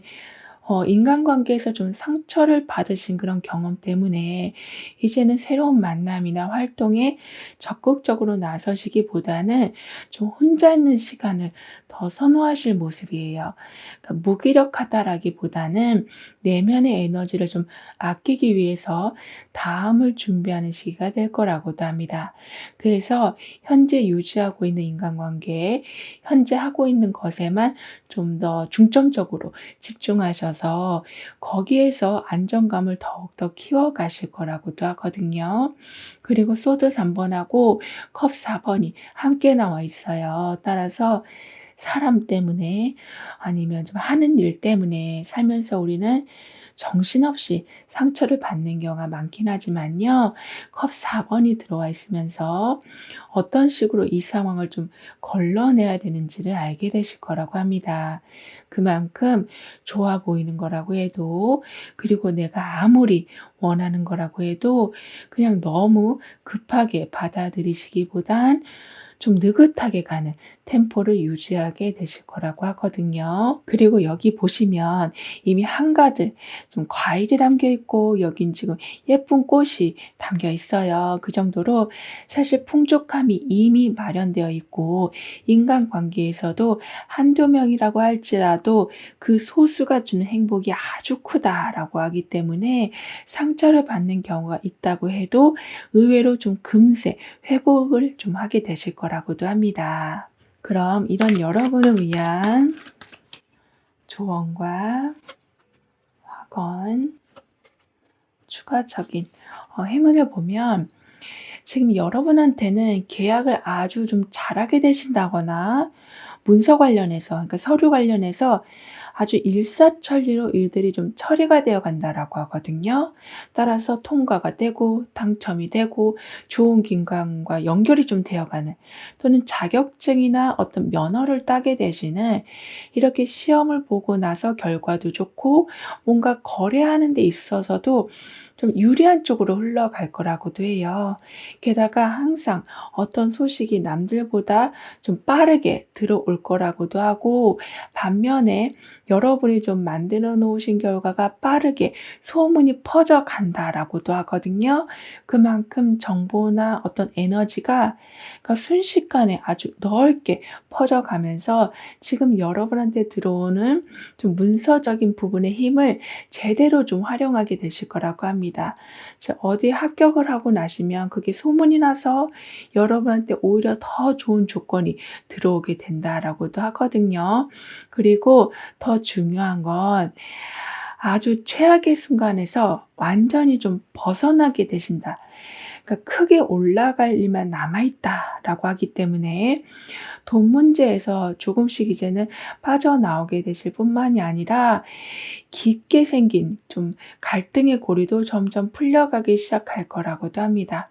인간관계에서 좀 상처를 받으신 그런 경험 때문에 이제는 새로운 만남이나 활동에 적극적으로 나서시기보다는 좀 혼자 있는 시간을 더 선호하실 모습이에요. 그러니까 무기력하다라기보다는 내면의 에너지를 좀 아끼기 위해서 다음을 준비하는 시기가 될 거라고도 합니다. 그래서 현재 유지하고 있는 인간관계에 현재 하고 있는 것에만 좀 더 중점적으로 집중하셔서 거기에서 안정감을 더욱더 키워가실 거라고도 하거든요. 그리고 소드 3번하고 컵 4번이 함께 나와 있어요. 따라서 사람 때문에 아니면 좀 하는 일 때문에 살면서 우리는 정신없이 상처를 받는 경우가 많긴 하지만요. 컵 4번이 들어와 있으면서 어떤 식으로 이 상황을 좀 걸러내야 되는지를 알게 되실 거라고 합니다. 그만큼 좋아 보이는 거라고 해도 그리고 내가 아무리 원하는 거라고 해도 그냥 너무 급하게 받아들이시기보단 좀 느긋하게 가는 템포를 유지하게 되실 거라고 하거든요. 그리고 여기 보시면 이미 한가득 좀 과일이 담겨 있고 여긴 지금 예쁜 꽃이 담겨 있어요. 그 정도로 사실 풍족함이 이미 마련되어 있고 인간관계에서도 한두 명이라고 할지라도 그 소수가 주는 행복이 아주 크다라고 하기 때문에 상처를 받는 경우가 있다고 해도 의외로 좀 금세 회복을 좀 하게 되실 거라고도 합니다. 그럼 이런 여러분을 위한 조언과 확언, 추가적인 행운을 보면 지금 여러분한테는 계약을 아주 좀 잘하게 되신다거나 문서 관련해서 그러니까 서류 관련해서 아주 일사천리로 일들이 좀 처리가 되어 간다라고 하거든요. 따라서 통과가 되고 당첨이 되고 좋은 기관과 연결이 좀 되어 가는 또는 자격증이나 어떤 면허를 따게 되시는 이렇게 시험을 보고 나서 결과도 좋고 뭔가 거래하는 데 있어서도 좀 유리한 쪽으로 흘러갈 거라고도 해요. 게다가 항상 어떤 소식이 남들보다 좀 빠르게 들어올 거라고도 하고 반면에 여러분이 좀 만들어 놓으신 결과가 빠르게 소문이 퍼져 간다라고도 하거든요. 그만큼 정보나 어떤 에너지가 그러니까 순식간에 아주 넓게 퍼져가면서 지금 여러분한테 들어오는 좀 문서적인 부분의 힘을 제대로 좀 활용하게 되실 거라고 합니다. 즉 어디에 합격을 하고 나시면 그게 소문이 나서 여러분한테 오히려 더 좋은 조건이 들어오게 된다라고도 하거든요. 그리고 더 중요한 건 아주 최악의 순간에서 완전히 좀 벗어나게 되신다. 그러니까 크게 올라갈 일만 남아 있다라고 하기 때문에 돈 문제에서 조금씩 이제는 빠져나오게 되실 뿐만이 아니라 깊게 생긴 좀 갈등의 고리도 점점 풀려가기 시작할 거라고도 합니다.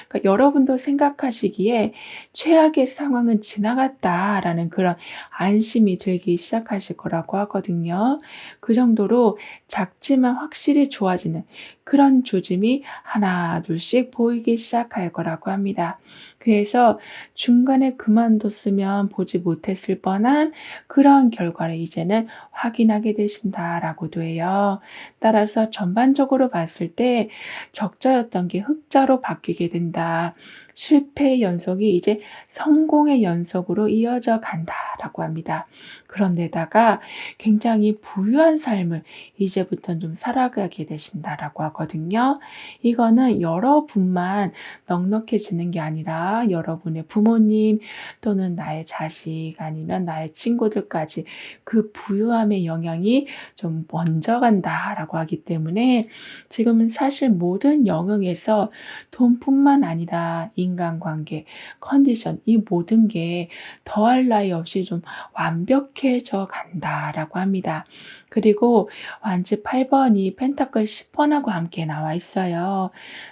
그러니까 여러분도 생각하시기에 '최악의 상황은 지나갔다.'라는 그런 안심이 들기 시작하실 거라고 하거든요. 그 정도로 작지만 확실히 좋아지는 그런 조짐이 하나 둘씩 보이기 시작할 거라고 합니다. 그래서 중간에 그만뒀으면 보지 못했을 뻔한 그런 결과를 이제는 확인하게 되신다라고도 해요. 따라서 전반적으로 봤을 때 적자였던 게 흑자로 바뀌게 된다. 실패의 연속이 이제 성공의 연속으로 이어져 간다라고 합니다. 그런데다가 굉장히 부유한 삶을 이제부터는 좀 살아가게 되신다라고 하거든요. 이거는 여러분만 넉넉해지는 게 아니라 여러분의 부모님 또는 나의 자식 아니면 나의 친구들까지 그 부유함의 영향이 좀 먼저 간다라고 하기 때문에 지금은 사실 모든 영역에서 돈뿐만 아니라 인간관계, 컨디션 이 모든 게 더할 나위 없이 좀 완벽해져 간다라고 합니다. 그리고 완즈 8번이 펜타클 10번하고 함께 나와 있어요.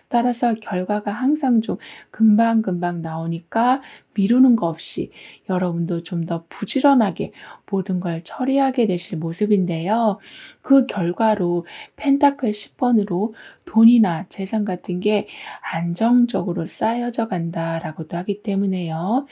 따라서 결과가 항상 좀 금방금방 나오니까 미루는 거 없이 여러분도 좀 더 부지런하게 모든 걸 처리하게 되실 모습인데요. 그 결과로 펜타클 10번으로 돈이나 재산 같은 게 안정적으로 쌓여져 간다라고도 하기 때문에요.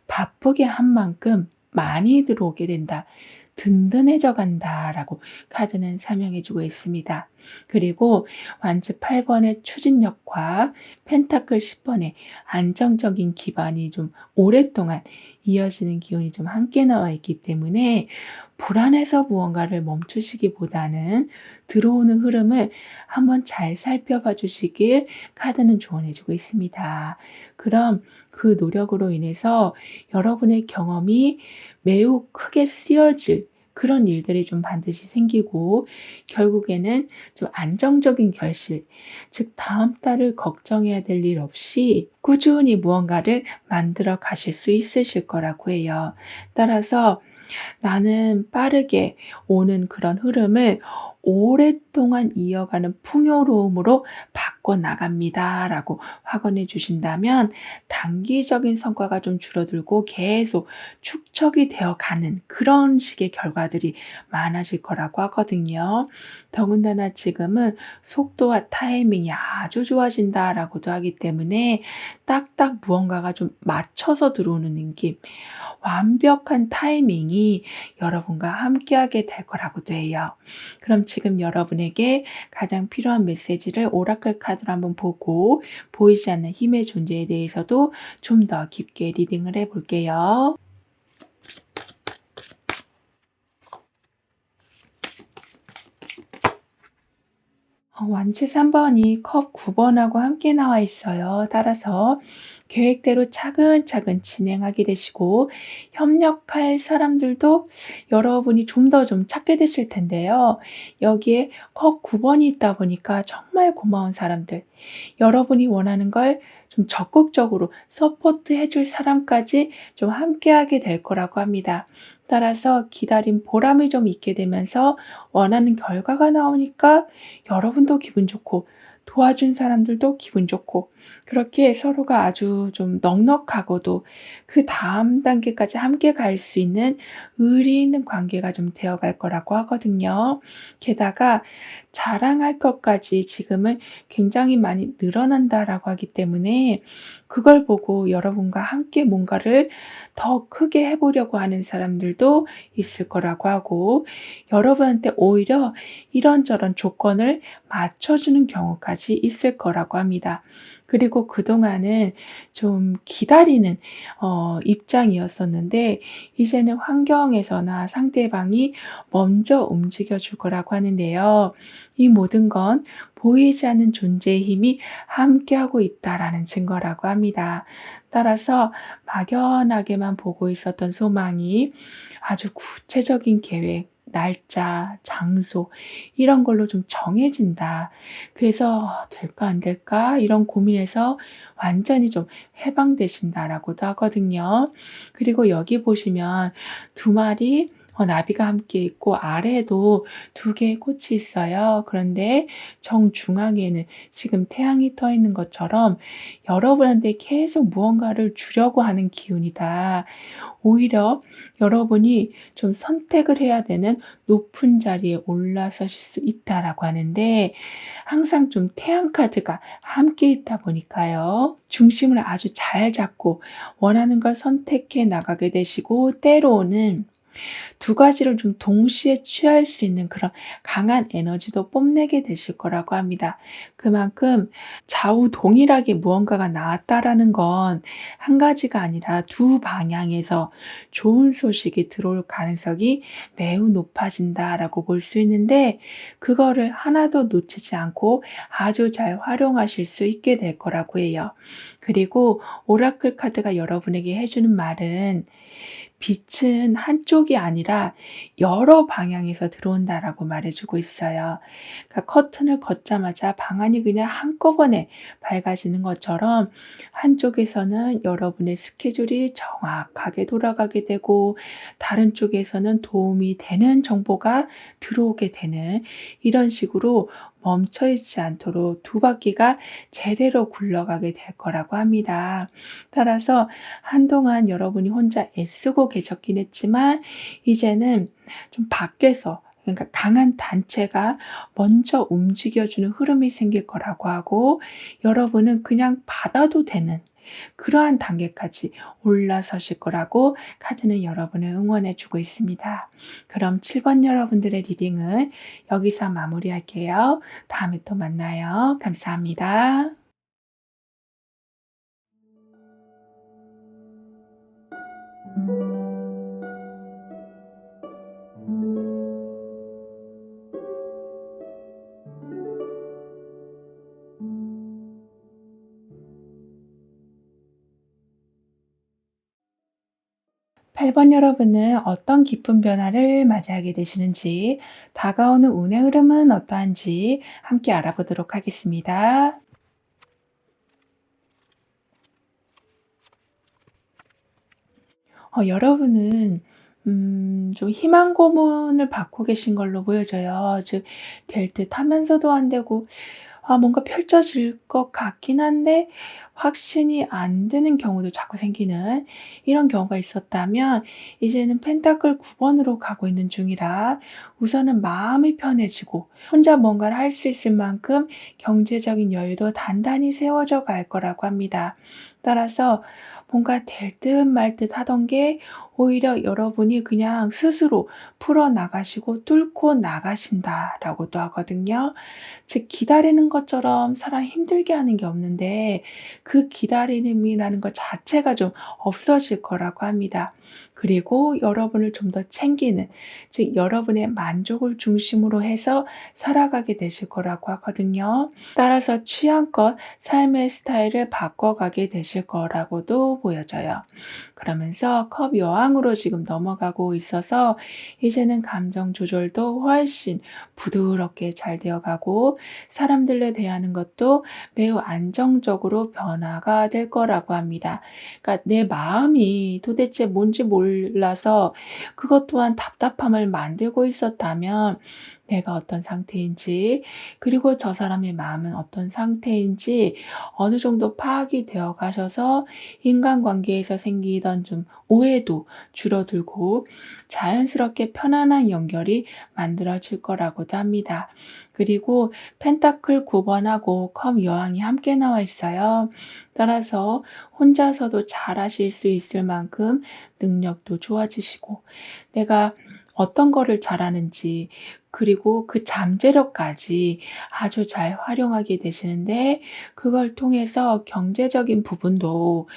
바쁘게 한 만큼 많이 들어오게 된다. 든든해져 간다라고 카드는 설명해 주고 있습니다. 그리고 완즈 8번의 추진력과 펜타클 10번의 안정적인 기반이 좀 오랫동안 이어지는 기운이 좀 함께 나와 있기 때문에 불안해서 무언가를 멈추시기보다는 들어오는 흐름을 한번 잘 살펴봐 주시길 카드는 조언해 주고 있습니다. 그럼 그 노력으로 인해서 여러분의 경험이 매우 크게 쓰여질 그런 일들이 좀 반드시 생기고 결국에는 좀 안정적인 결실, 즉 다음 달을 걱정해야 될 일 없이 꾸준히 무언가를 만들어 가실 수 있으실 거라고 해요. 따라서 나는 빠르게 오는 그런 흐름을 오랫동안 이어가는 풍요로움으로 바꿔 나갑니다라고 확언해 주신다면 단기적인 성과가 좀 줄어들고 계속 축적이 되어 가는 그런 식의 결과들이 많아질 거라고 하거든요. 더군다나 지금은 속도와 타이밍이 아주 좋아진다라고도 하기 때문에 딱딱 무언가가 좀 맞춰서 들어오는 느낌, 완벽한 타이밍이 여러분과 함께하게 될 거라고도 해요. 그럼 지금 여러분에게 가장 필요한 메시지를 오라클 카드로 한번 보고 보이지 않는 힘의 존재에 대해서도 좀 더 깊게 리딩을 해볼게요. 완치 3번이 컵 9번하고 함께 나와 있어요. 따라서 계획대로 차근차근 진행하게 되시고 협력할 사람들도 여러분이 좀 더 좀 찾게 되실 텐데요. 여기에 컵 9번이 있다 보니까 정말 고마운 사람들, 여러분이 원하는 걸 좀 적극적으로 서포트해 줄 사람까지 좀 함께하게 될 거라고 합니다. 따라서 기다린 보람이 좀 있게 되면서 원하는 결과가 나오니까 여러분도 기분 좋고 도와준 사람들도 기분 좋고 그렇게 서로가 아주 좀 넉넉하고도 그다음 단계까지 함께 갈 수 있는 의리 있는 관계가 좀 되어갈 거라고 하거든요. 게다가 자랑할 것까지 지금은 굉장히 많이 늘어난다라고 하기 때문에 그걸 보고 여러분과 함께 뭔가를 더 크게 해 보려고 하는 사람들도 있을 거라고 하고 여러분한테 오히려 이런저런 조건을 맞춰주는 경우까지 있을 거라고 합니다. 그리고 그동안은 좀 기다리는 입장이었었는데 이제는 환경에서나 상대방이 먼저 움직여 줄 거라고 하는데요. 이 모든 건 보이지 않는 존재의 힘이 함께하고 있다라는 증거라고 합니다. 따라서 막연하게만 보고 있었던 소망이 아주 구체적인 계획, 날짜, 장소 이런 걸로 좀 정해진다. 그래서 '될까 안 될까?' 이런 고민에서 완전히 좀 해방되신다라고도 하거든요. 그리고 여기 보시면 두 마리 나비가 함께 있고 아래에도 두 개의 꽃이 있어요. 그런데 정중앙에는 지금 태양이 떠 있는 것처럼 여러분한테 계속 무언가를 주려고 하는 기운이다. 오히려 여러분이 좀 선택을 해야 되는 높은 자리에 올라서실 수 있다라고 하는데 항상 좀 태양 카드가 함께 있다 보니까요. 중심을 아주 잘 잡고 원하는 걸 선택해 나가게 되시고 때로는 두 가지를 좀 동시에 취할 수 있는 그런 강한 에너지도 뽐내게 되실 거라고 합니다. 그만큼 좌우 동일하게 무언가가 나왔다라는 건 한 가지가 아니라 두 방향에서 좋은 소식이 들어올 가능성이 매우 높아진다라고 볼 수 있는데 그거를 하나도 놓치지 않고 아주 잘 활용하실 수 있게 될 거라고 해요. 그리고 오라클 카드가 여러분에게 해 주는 말은 빛은 한쪽이 아니라 여러 방향에서 들어온다라고 말해주고 있어요. 그러니까 커튼을 걷자마자 방 안이 그냥 한꺼번에 밝아지는 것처럼 한쪽에서는 여러분의 스케줄이 정확하게 돌아가게 되고 다른 쪽에서는 도움이 되는 정보가 들어오게 되는 이런 식으로 멈춰 있지 않도록 두 바퀴가 제대로 굴러가게 될 거라고 합니다. 따라서 한동안 여러분이 혼자 애쓰고 계셨긴 했지만 이제는 좀 밖에서 그러니까 강한 단체가 먼저 움직여주는 흐름이 생길 거라고 하고 여러분은 그냥 받아도 되는 그러한 단계까지 올라서실 거라고 카드는 여러분을 응원해 주고 있습니다. 그럼 7번 여러분들의 리딩은 여기서 마무리할게요. 다음에 또 만나요. 감사합니다. 8번 여러분은 어떤 기쁜 변화를 맞이하게 되시는지, 다가오는 운의 흐름은 어떠한지 함께 알아보도록 하겠습니다. 여러분은 좀 희망 고문을 받고 계신 걸로 보여져요. 즉 될 듯하면서도 안 되고 뭔가 펼쳐질 것 같긴 한데 확신이 안 드는 경우도 자꾸 생기는 이런 경우가 있었다면 이제는 펜타클 9 번으로 가고 있는 중이라 우선은 마음이 편해지고 혼자 뭔가를 할 수 있을 만큼 경제적인 여유도 단단히 세워져 갈 거라고 합니다. 따라서 뭔가 될 듯 말 듯 하던 게 오히려 여러분이 그냥 스스로 풀어나가시고 뚫고 나가신다라고도 하거든요. 즉 기다리는 것처럼 사람 힘들게 하는 게 없는데 그 기다림이라는 것 자체가 좀 없어질 거라고 합니다. 그리고 여러분을 좀 더 챙기는 즉 여러분의 만족을 중심으로 해서 살아가게 되실 거라고 하거든요. 따라서 취향껏 삶의 스타일을 바꿔가게 되실 거라고도 보여져요. 그러면서 컵 여왕으로 지금 넘어가고 있어서 이제는 감정 조절도 훨씬 부드럽게 잘 되어가고 사람들에 대하는 것도 매우 안정적으로 변화가 될 거라고 합니다. 그러니까 내 마음이 도대체 뭔지 몰라서 그것 또한 답답함을 만들고 있었다면 내가 어떤 상태인지 그리고 저 사람의 마음은 어떤 상태인지 어느 정도 파악이 되어 가셔서 인간관계에서 생기던 좀 오해도 줄어들고 자연스럽게 편안한 연결이 만들어질 거라고도 합니다. 그리고 펜타클 9 번하고 컵 여왕이 함께 나와 있어요. 따라서 혼자서도 잘하실 수 있을 만큼 능력도 좋아지시고 내가 어떤 거를 잘하는지 그리고 그 잠재력까지 아주 잘 활용하게 되시는데 그걸 통해서 경제적인 부분도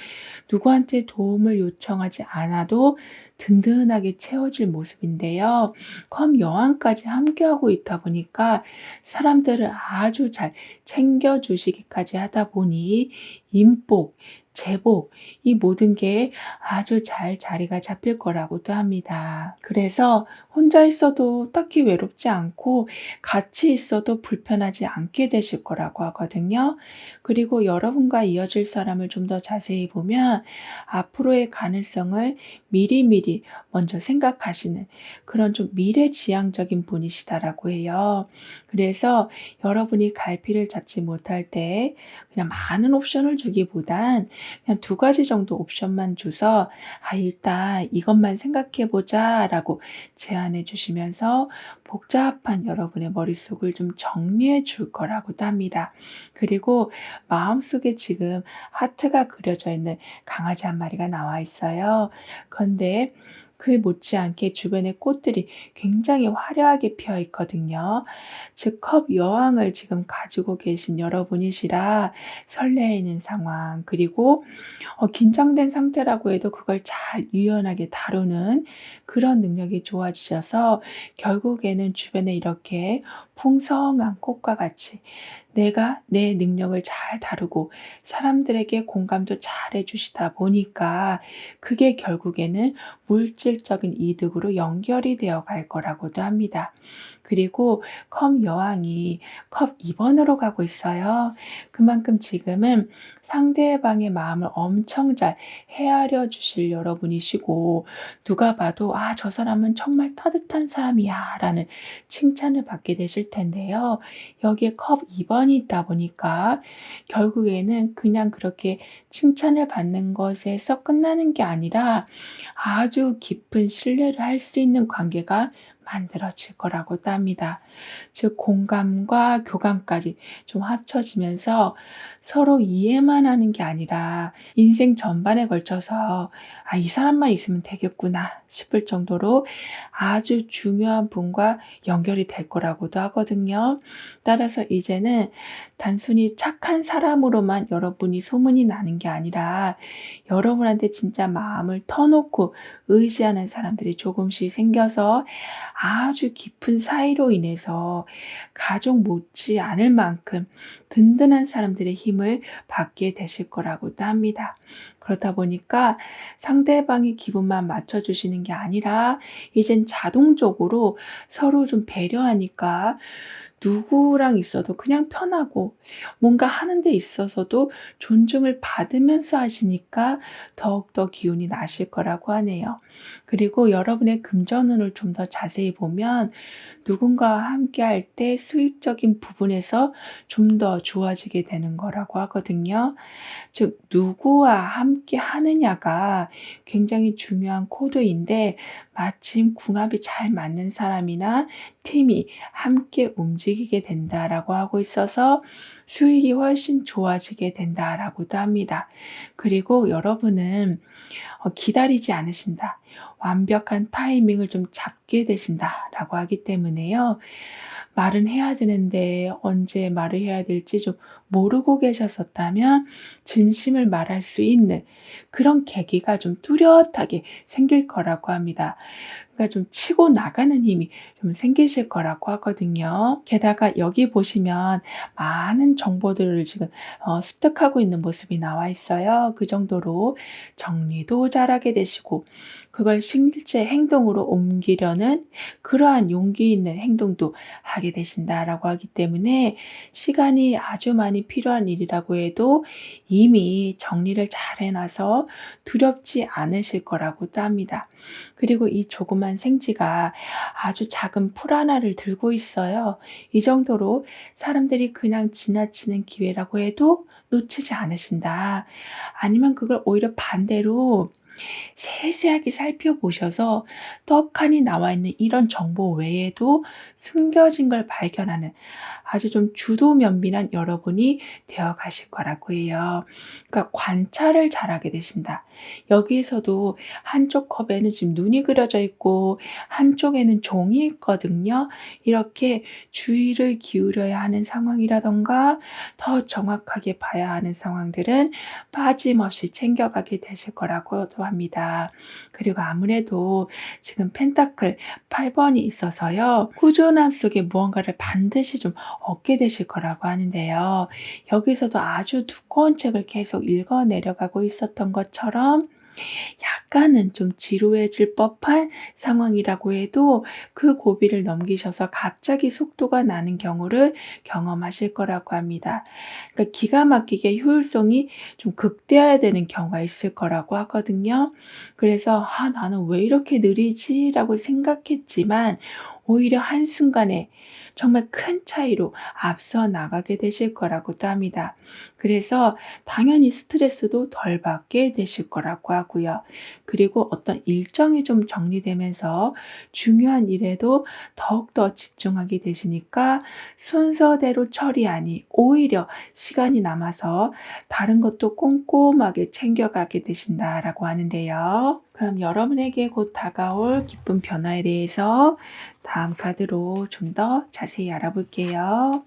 누구한테 도움을 요청하지 않아도 든든하게 채워질 모습인데요. 컴 여왕까지 함께하고 있다 보니까 사람들을 아주 잘 챙겨주시기까지 하다 보니 인복, 제복 이 모든 게 아주 잘 자리가 잡힐 거라고도 합니다. 그래서 혼자 있어도 딱히 외롭지 않고 같이 있어도 불편하지 않게 되실 거라고 하거든요. 그리고 여러분과 이어질 사람을 좀 더 자세히 보면 앞으로의 가능성을 미리미리 먼저 생각하시는 그런 좀 미래지향적인 분이시다라고 해요. 그래서 여러분이 갈피를 잡지 못할 때 그냥 많은 옵션을 주기보단 그냥 두 가지 정도 옵션만 줘서 일단 이것만 생각해 보자라고 제안해 주시면서 복잡한 여러분의 머릿속을 좀 정리해 줄 거라고도 합니다. 그리고 마음속에 지금 하트가 그려져 있는 강아지 한 마리가 나와 있어요. 그런데 그에 못지않게 주변에 꽃들이 굉장히 화려하게 피어 있거든요. 즉 컵 여왕을 지금 가지고 계신 여러분이시라 설레이는 상황 그리고 긴장된 상태라고 해도 그걸 잘 유연하게 다루는 그런 능력이 좋아지셔서 결국에는 주변에 이렇게 풍성한 꽃과 같이 내가 내 능력을 잘 다루고 사람들에게 공감도 잘 해주시다 보니까 그게 결국에는 물질적인 이득으로 연결이 되어 갈 거라고도 합니다. 그리고 컵 여왕이 컵 2번으로 가고 있어요. 그만큼 지금은 상대방의 마음을 엄청 잘 헤아려 주실 여러분이시고, 누가 봐도 '아 저 사람은 정말 따뜻한 사람이야.' 라는 칭찬을 받게 되실 텐데요. 여기에 컵 2번이 있다 보니까 결국에는 그냥 그렇게 칭찬을 받는 것에서 끝나는 게 아니라 아주 깊은 신뢰를 할 수 있는 관계가 만들어질 거라고도 합니다. 즉 공감과 교감까지 좀 합쳐지면서 서로 이해만 하는 게 아니라 인생 전반에 걸쳐서 '아 이 사람만 있으면 되겠구나.' 싶을 정도로 아주 중요한 분과 연결이 될 거라고도 하거든요. 따라서 이제는 단순히 착한 사람으로만 여러분이 소문이 나는 게 아니라 여러분한테 진짜 마음을 터놓고 의지하는 사람들이 조금씩 생겨서 아주 깊은 사이로 인해서 가족 못지 않을 만큼 든든한 사람들의 힘을 받게 되실 거라고도 합니다. 그렇다 보니까 상대방의 기분만 맞춰주시는 게 아니라 이젠 자동적으로 서로 좀 배려하니까 누구랑 있어도 그냥 편하고, 뭔가 하는 데 있어서도 존중을 받으면서 하시니까 더욱더 기운이 나실 거라고 하네요. 그리고 여러분의 금전운을 좀 더 자세히 보면 누군가와 함께할 때 수익적인 부분에서 좀 더 좋아지게 되는 거라고 하거든요. 즉 누구와 함께 하느냐가 굉장히 중요한 코드인데, 마침 궁합이 잘 맞는 사람이나 팀이 함께 움직이게 된다라고 하고 있어서 수익이 훨씬 좋아지게 된다라고도 합니다. 그리고 여러분은 기다리지 않으신다, 완벽한 타이밍을 좀 잡게 되신다라고 하기 때문에요. 말은 해야 되는데 언제 말을 해야 될지 좀 모르고 계셨었다면 진심을 말할 수 있는 그런 계기가 좀 뚜렷하게 생길 거라고 합니다. 그러니까 좀 치고 나가는 힘이 좀 생기실 거라고 하거든요. 게다가 여기 보시면 많은 정보들을 지금 습득하고 있는 모습이 나와 있어요. 그 정도로 정리도 잘하게 되시고, 그걸 실제 행동으로 옮기려는 그러한 용기 있는 행동도 하게 되신다라고 하기 때문에 시간이 아주 많이 필요한 일이라고 해도 이미 정리를 잘 해놔서 두렵지 않으실 거라고도 합니다. 그리고 이 조그만 생쥐가 아주 작은 풀 하나를 들고 있어요. 이 정도로 사람들이 그냥 지나치는 기회라고 해도 놓치지 않으신다. 아니면 그걸 오히려 반대로 세세하게 살펴보셔서 떡하니 나와 있는 이런 정보 외에도 숨겨진 걸 발견하는 아주 좀 주도면밀한 여러분이 되어 가실 거라고 해요. 그러니까 관찰을 잘하게 되신다. 여기에서도 한쪽 컵에는 지금 눈이 그려져 있고 한쪽에는 종이 있거든요. 이렇게 주의를 기울여야 하는 상황이라든가 더 정확하게 봐야 하는 상황들은 빠짐없이 챙겨가게 되실 거라고도 합니다. 그리고 아무래도 지금 펜타클 8번이 있어서요, 꾸준함 속에 무언가를 반드시 좀 얻게 되실 거라고 하는데요. 여기서도 아주 두꺼운 책을 계속 읽어 내려가고 있었던 것처럼 약간은 좀 지루해질 법한 상황이라고 해도 그 고비를 넘기셔서 갑자기 속도가 나는 경우를 경험하실 거라고 합니다. 그러니까 기가 막히게 효율성이 좀 극대화되는 경우가 있을 거라고 하거든요. 그래서 '아 나는 왜 이렇게 느리지?'라고 생각했지만 오히려 한순간에 정말 큰 차이로 앞서 나가게 되실 거라고도 합니다. 그래서 당연히 스트레스도 덜 받게 되실 거라고 하고요. 그리고 어떤 일정이 좀 정리되면서 중요한 일에도 더욱더 집중하게 되시니까 순서대로 처리하니 오히려 시간이 남아서 다른 것도 꼼꼼하게 챙겨가게 되신다라고 하는데요. 그럼 여러분에게 곧 다가올 기쁜 변화에 대해서 다음 카드로 좀 더 자세히 알아볼게요.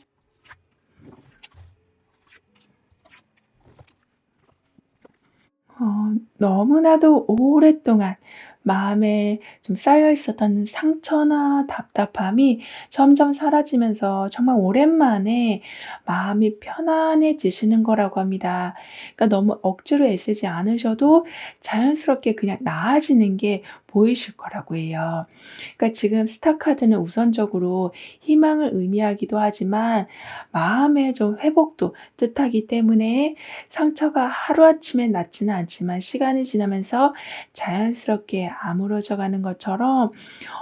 너무나도 오랫동안 마음에 좀 쌓여 있었던 상처나 답답함이 점점 사라지면서 정말 오랜만에 마음이 편안해지시는 거라고 합니다. 그러니까 너무 억지로 애쓰지 않으셔도 자연스럽게 그냥 나아지는 게 보이실 거라고 해요. 그러니까 지금 스타 카드는 우선적으로 희망을 의미하기도 하지만 마음의 좀 회복도 뜻하기 때문에 상처가 하루아침에 낫지는 않지만 시간이 지나면서 자연스럽게 아물어져 가는 것처럼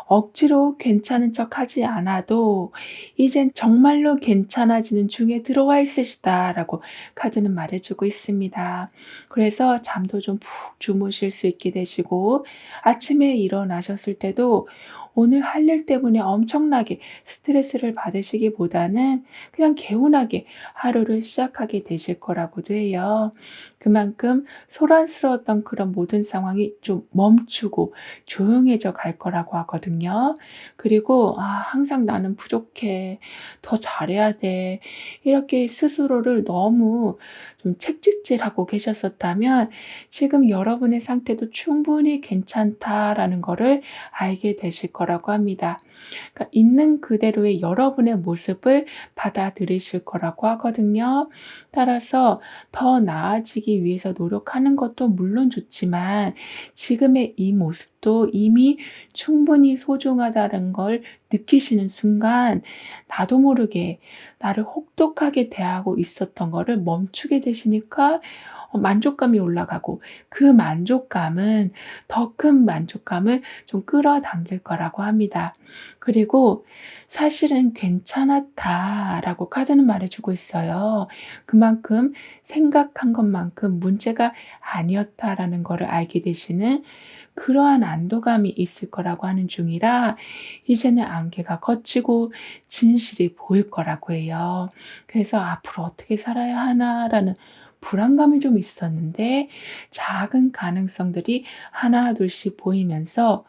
억지로 괜찮은 척하지 않아도 "이젠 정말로 괜찮아지는 중에 들어와 있으시다."라고 카드는 말해 주고 있습니다. 그래서 잠도 좀 푹 주무실 수 있게 되시고 아침에 일어나셨을 때도 오늘 할 일 때문에 엄청나게 스트레스를 받으시기보다는 그냥 개운하게 하루를 시작하게 되실 거라고도 해요. 그만큼 소란스러웠던 그런 모든 상황이 좀 멈추고 조용해져 갈 거라고 하거든요. 그리고 '아 항상 나는 부족해. 더 잘해야 돼.' 이렇게 스스로를 너무 좀 채찍질하고 계셨었다면 지금 여러분의 상태도 '충분히 괜찮다.'라는 거를 알게 되실 거라고 합니다. 그러니까 있는 그대로의 여러분의 모습을 받아들이실 거라고 하거든요. 따라서 더 나아지기 위해서 노력하는 것도 물론 좋지만 지금의 이 모습도 이미 충분히 소중하다는 걸 느끼시는 순간 나도 모르게 나를 혹독하게 대하고 있었던 거를 멈추게 되시니까 만족감이 올라가고 그 만족감은 더 큰 만족감을 좀 끌어당길 거라고 합니다. 그리고 "사실은 괜찮았다."라고 카드는 말해 주고 있어요. 그만큼 생각한 것만큼 문제가 아니었다라는 거를 알게 되시는 그러한 안도감이 있을 거라고 하는 중이라 이제는 안개가 걷히고 진실이 보일 거라고 해요. 그래서 '앞으로 어떻게 살아야 하나.'라는 불안감이 좀 있었는데 작은 가능성들이 하나둘씩 보이면서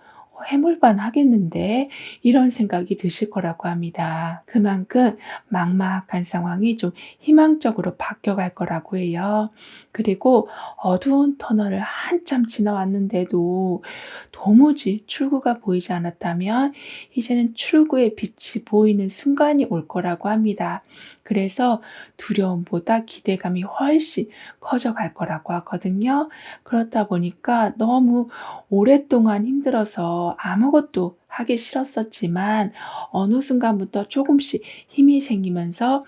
'해볼만 하겠는데.' 이런 생각이 드실 거라고 합니다. 그만큼 막막한 상황이 좀 희망적으로 바뀌어갈 거라고 해요. 그리고 어두운 터널을 한참 지나왔는데도 도무지 출구가 보이지 않았다면 이제는 출구의 빛이 보이는 순간이 올 거라고 합니다. 그래서 두려움보다 기대감이 훨씬 커져갈 거라고 하거든요. 그렇다 보니까 너무 오랫동안 힘들어서 아무것도 하기 싫었었지만 어느 순간부터 조금씩 힘이 생기면서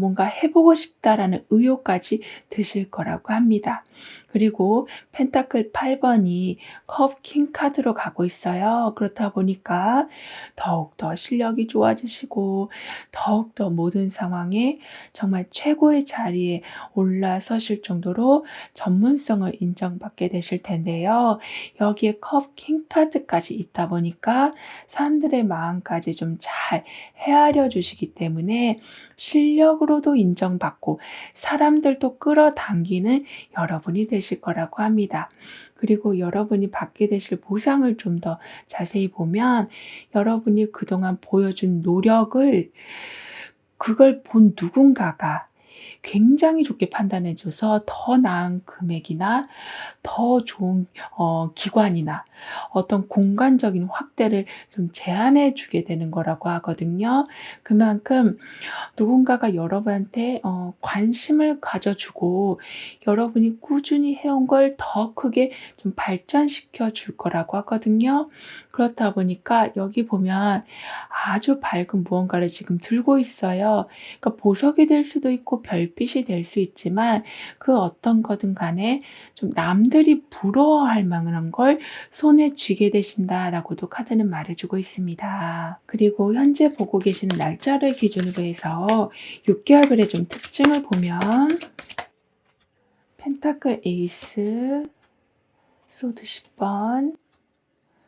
뭔가 해 보고 싶다라는 의욕까지 드실 거라고 합니다. 그리고 펜타클 8 번이 컵 킹 카드로 가고 있어요. 그렇다 보니까 더욱더 실력이 좋아지시고 더욱더 모든 상황에 정말 최고의 자리에 올라서실 정도로 전문성을 인정받게 되실 텐데요. 여기에 컵 킹 카드까지 있다 보니까 사람들의 마음까지 좀 잘 헤아려 주시기 때문에 실력으로도 인정받고 사람들도 끌어당기는 여러분이 되실 거라고 합니다. 그리고 여러분이 받게 되실 보상을 좀 더 자세히 보면 여러분이 그동안 보여준 노력을 그걸 본 누군가가 굉장히 좋게 판단해 줘서 더 나은 금액이나 더 좋은 기관이나 어떤 공간적인 확대를 좀 제안해 주게 되는 거라고 하거든요. 그만큼 누군가가 여러분한테 관심을 가져 주고 여러분이 꾸준히 해온 걸 더 크게 좀 발전시켜 줄 거라고 하거든요. 그렇다 보니까 여기 보면 아주 밝은 무언가를 지금 들고 있어요. 그러니까 보석이 될 수도 있고 별빛이 될 수 있지만 그 어떤 거든 간에 좀 남들이 부러워할 만한 걸 손에 쥐게 되신다라고도 카드는 말해 주고 있습니다. 그리고 현재 보고 계시는 날짜를 기준으로 해서 6개월별의 좀 특징을 보면 펜타클 에이스, 소드 10번,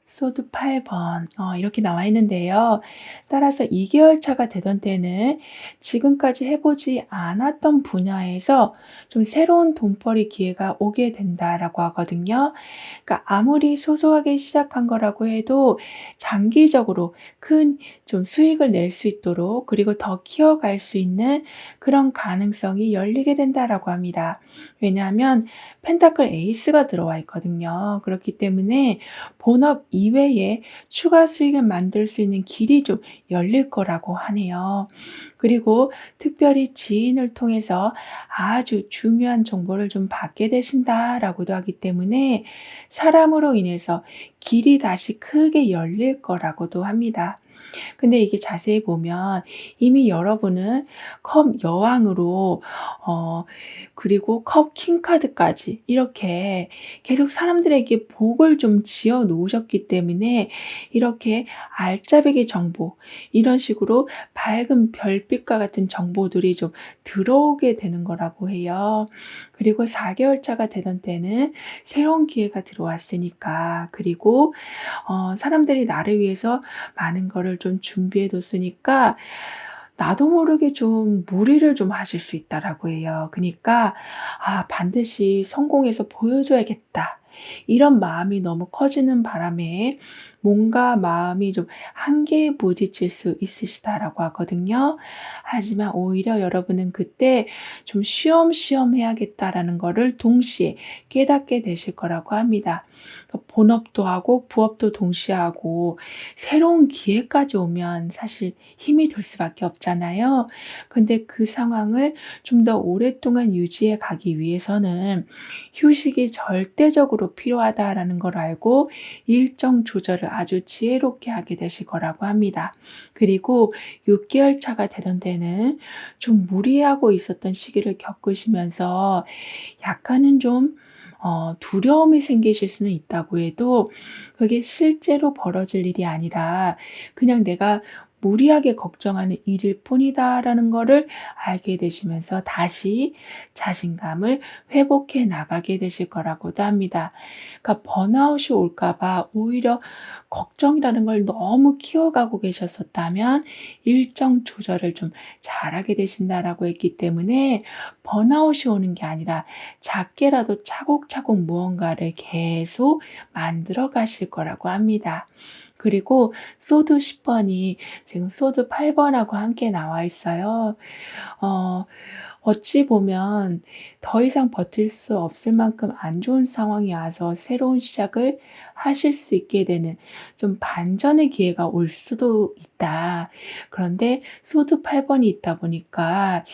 소드 8번 이렇게 나와 있는데요. 따라서 2개월 차가 되던 때는 지금까지 해 보지 않았던 분야에서 좀 새로운 돈벌이 기회가 오게 된다라고 하거든요. 그러니까 아무리 소소하게 시작한 거라고 해도 장기적으로 큰 좀 수익을 낼 수 있도록 그리고 더 키워갈 수 있는 그런 가능성이 열리게 된다라고 합니다. 왜냐하면 펜타클 에이스가 들어와 있거든요. 그렇기 때문에 본업 이외에 추가 수익을 만들 수 있는 길이 좀 열릴 거라고 하네요. 그리고 특별히 지인을 통해서 아주 중요한 정보를 좀 받게 되신다라고도 하기 때문에 사람으로 인해서 길이 다시 크게 열릴 거라고도 합니다. 근데 이게 자세히 보면 이미 여러분은 컵 여왕으로 어 그리고 컵 킹카드까지 이렇게 계속 사람들에게 복을 좀 지어 놓으셨기 때문에 이렇게 알짜배기 정보 이런 식으로 밝은 별빛과 같은 정보들이 좀 들어오게 되는 거라고 해요. 그리고 4개월 차가 되던 때는 새로운 기회가 들어왔으니까 그리고 사람들이 나를 위해서 많은 거를 좀 준비해 뒀으니까 나도 모르게 좀 무리를 좀 하실 수 있다라고 해요. 그니까 '아 반드시 성공해서 보여줘야겠다.' 이런 마음이 너무 커지는 바람에 뭔가 마음이 좀 한계에 부딪힐 수 있으시다라고 하거든요. 하지만 오히려 여러분은 그때 좀 '쉬엄쉬엄 해야겠다.'라는 거를 동시에 깨닫게 되실 거라고 합니다. 그러니까 본업도 하고 부업도 동시에 하고 새로운 기회까지 오면 사실 힘이 들 수밖에 없잖아요. 근데 그 상황을 좀 더 오랫동안 유지해 가기 위해서는 휴식이 절대적으로 필요하다라는 걸 알고 일정 조절을 아주 지혜롭게 하게 되실 거라고 합니다. 그리고 6개월 차가 되던 때는 좀 무리하고 있었던 시기를 겪으시면서 약간은 좀 두려움이 생기실 수는 있다고 해도 그게 실제로 벌어질 일이 아니라 그냥 '내가 무리하게 걱정하는 일일 뿐이다.'라는 거를 알게 되시면서 다시 자신감을 회복해 나가게 되실 거라고도 합니다. 그러니까 번아웃이 올까 봐 오히려 걱정이라는 걸 너무 키워가고 계셨었다면 일정 조절을 좀 잘하게 되신다라고 했기 때문에 번아웃이 오는 게 아니라 작게라도 차곡차곡 무언가를 계속 만들어 가실 거라고 합니다. 그리고 소드 10 번이 지금 소드 8 번하고 함께 나와 있어요. 어 어찌 보면 더 이상 버틸 수 없을 만큼 안 좋은 상황이 와서 새로운 시작을 하실 수 있게 되는 좀 반전의 기회가 올 수도 있다. 그런데 소드 8 번이 있다 보니까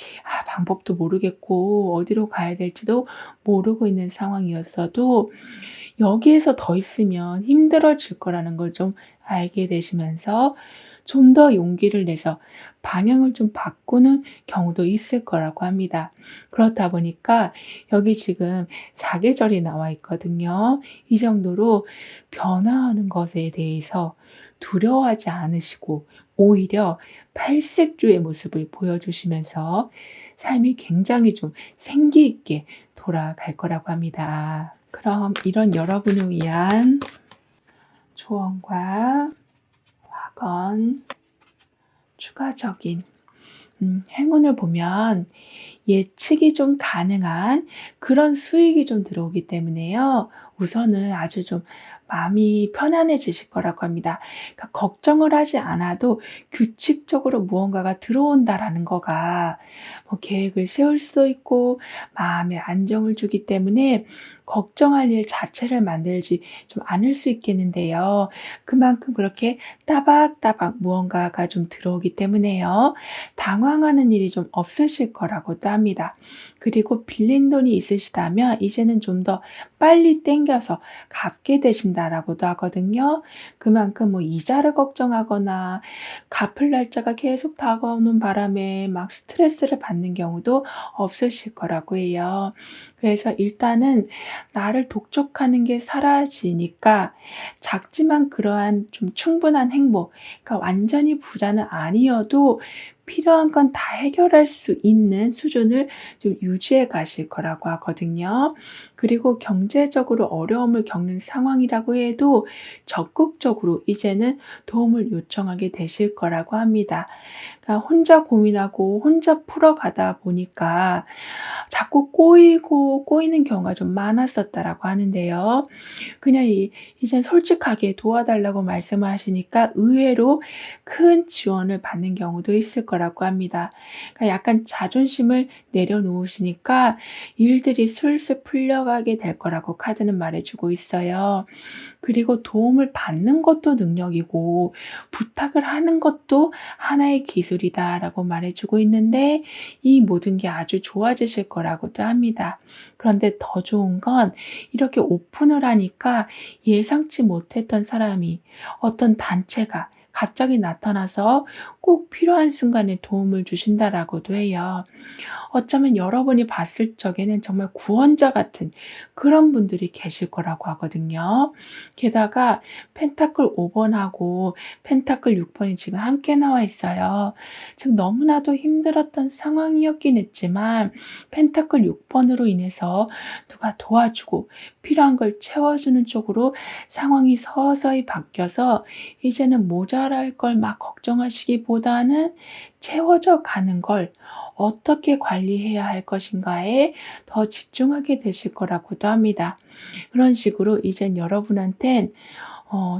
방법도 모르겠고 어디로 가야 될지도 모르고 있는 상황이었어도 여기에서 더 있으면 힘들어질 거라는 걸 좀 알게 되시면서 좀 더 용기를 내서 방향을 좀 바꾸는 경우도 있을 거라고 합니다. 그렇다 보니까 여기 지금 사계절이 나와 있거든요. 이 정도로 변화하는 것에 대해서 두려워하지 않으시고 오히려 팔색조의 모습을 보여주시면서 삶이 굉장히 좀 생기 있게 돌아갈 거라고 합니다. 그럼 이런 여러분을 위한 조언과 확언, 추가적인 행운을 보면 예측이 좀 가능한 그런 수익이 좀 들어오기 때문에요. 우선은 아주 좀 마음이 편안해지실 거라고 합니다. 그러니까 걱정을 하지 않아도 규칙적으로 무언가가 들어온다라는 거가 뭐 계획을 세울 수도 있고 마음에 안정을 주기 때문에 걱정할 일 자체를 만들지 좀 않을 수 있겠는데요. 그만큼 그렇게 따박따박 무언가가 좀 들어오기 때문에요. 당황하는 일이 좀 없으실 거라고도 합니다. 그리고 빌린 돈이 있으시다면 이제는 좀 더 빨리 땡겨서 갚게 되신다라고도 하거든요. 그만큼 뭐 이자를 걱정하거나 갚을 날짜가 계속 다가오는 바람에 막 스트레스를 받는 경우도 없으실 거라고 해요. 그래서 일단은 나를 독촉하는 게 사라지니까 작지만 그러한 좀 충분한 행복, 그러니까 완전히 부자는 아니어도 필요한 건 다 해결할 수 있는 수준을 좀 유지해 가실 거라고 하거든요. 그리고 경제적으로 어려움을 겪는 상황이라고 해도 적극적으로 이제는 도움을 요청하게 되실 거라고 합니다. 그러니까 혼자 고민하고 혼자 풀어가다 보니까 자꾸 꼬이고 꼬이는 경우가 좀 많았었다라고 하는데요. 그냥 이젠 솔직하게 도와달라고 말씀을 하시니까 의외로 큰 지원을 받는 경우도 있을 거라고 합니다. 그러니까 약간 자존심을 내려놓으시니까 일들이 술술 풀려가게 될 거라고 카드는 말해 주고 있어요. 그리고 도움을 받는 것도 능력이고 부탁을 하는 것도 하나의 기술이다라고 말해 주고 있는데 이 모든 게 아주 좋아지실 거라고도 합니다. 그런데 더 좋은 건 이렇게 오픈을 하니까 예상치 못했던 사람이 어떤 단체가 갑자기 나타나서 꼭 필요한 순간에 도움을 주신다라고도 해요. 어쩌면 여러분이 봤을 적에는 정말 구원자 같은 그런 분들이 계실 거라고 하거든요. 게다가 펜타클 5 번하고 펜타클 6 번이 지금 함께 나와 있어요. 즉 너무나도 힘들었던 상황이었긴 했지만 펜타클 6 번으로 인해서 누가 도와주고 필요한 걸 채워주는 쪽으로 상황이 서서히 바뀌어서 이제는 모자랄 걸 막 걱정하시기보다는 채워져 가는 걸 어떻게 관리해야 할 것인가에 더 집중하게 되실 거라고도 합니다. 그런 식으로 이젠 여러분한텐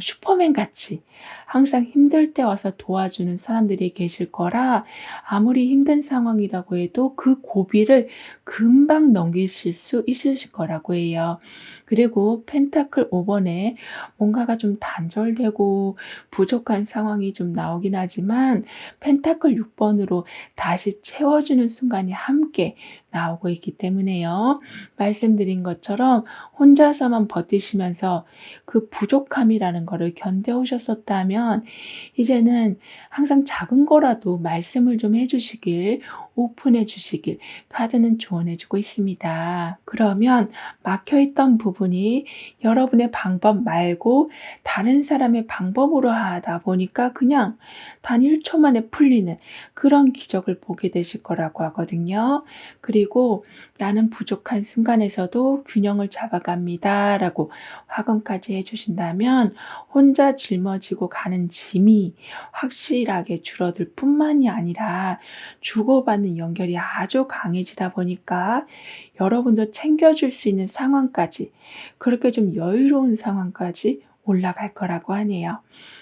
슈퍼맨 같이 항상 힘들 때 와서 도와주는 사람들이 계실 거라 아무리 힘든 상황이라고 해도 그 고비를 금방 넘기실 수 있으실 거라고 해요. 그리고 펜타클 5 번에 뭔가가 좀 단절되고 부족한 상황이 좀 나오긴 하지만 펜타클 6 번으로 다시 채워주는 순간이 함께 나오고 있기 때문에요. 말씀드린 것처럼 혼자서만 버티시면서 그 부족함이라는 거를 견뎌오셨었다면 이제는 항상 작은 거라도 말씀을 좀 해 주시길, 오픈해 주시길 카드는 조언해 주고 있습니다. 그러면 막혀 있던 부분이 여러분의 방법 말고 다른 사람의 방법으로 하다 보니까 그냥 단 1초 만에 풀리는 그런 기적을 보게 되실 거라고 하거든요. 그리고 "나는 부족한 순간에서도 균형을 잡아갑니다."라고 확언까지 해 주신다면 혼자 짊어지고 가는 짐이 확실하게 줄어들 뿐만이 아니라 주고받는 연결이 아주 강해지다 보니까 여러분도 챙겨줄 수 있는 상황까지 그렇게 좀 여유로운 상황까지 올라갈 거라고 하네요.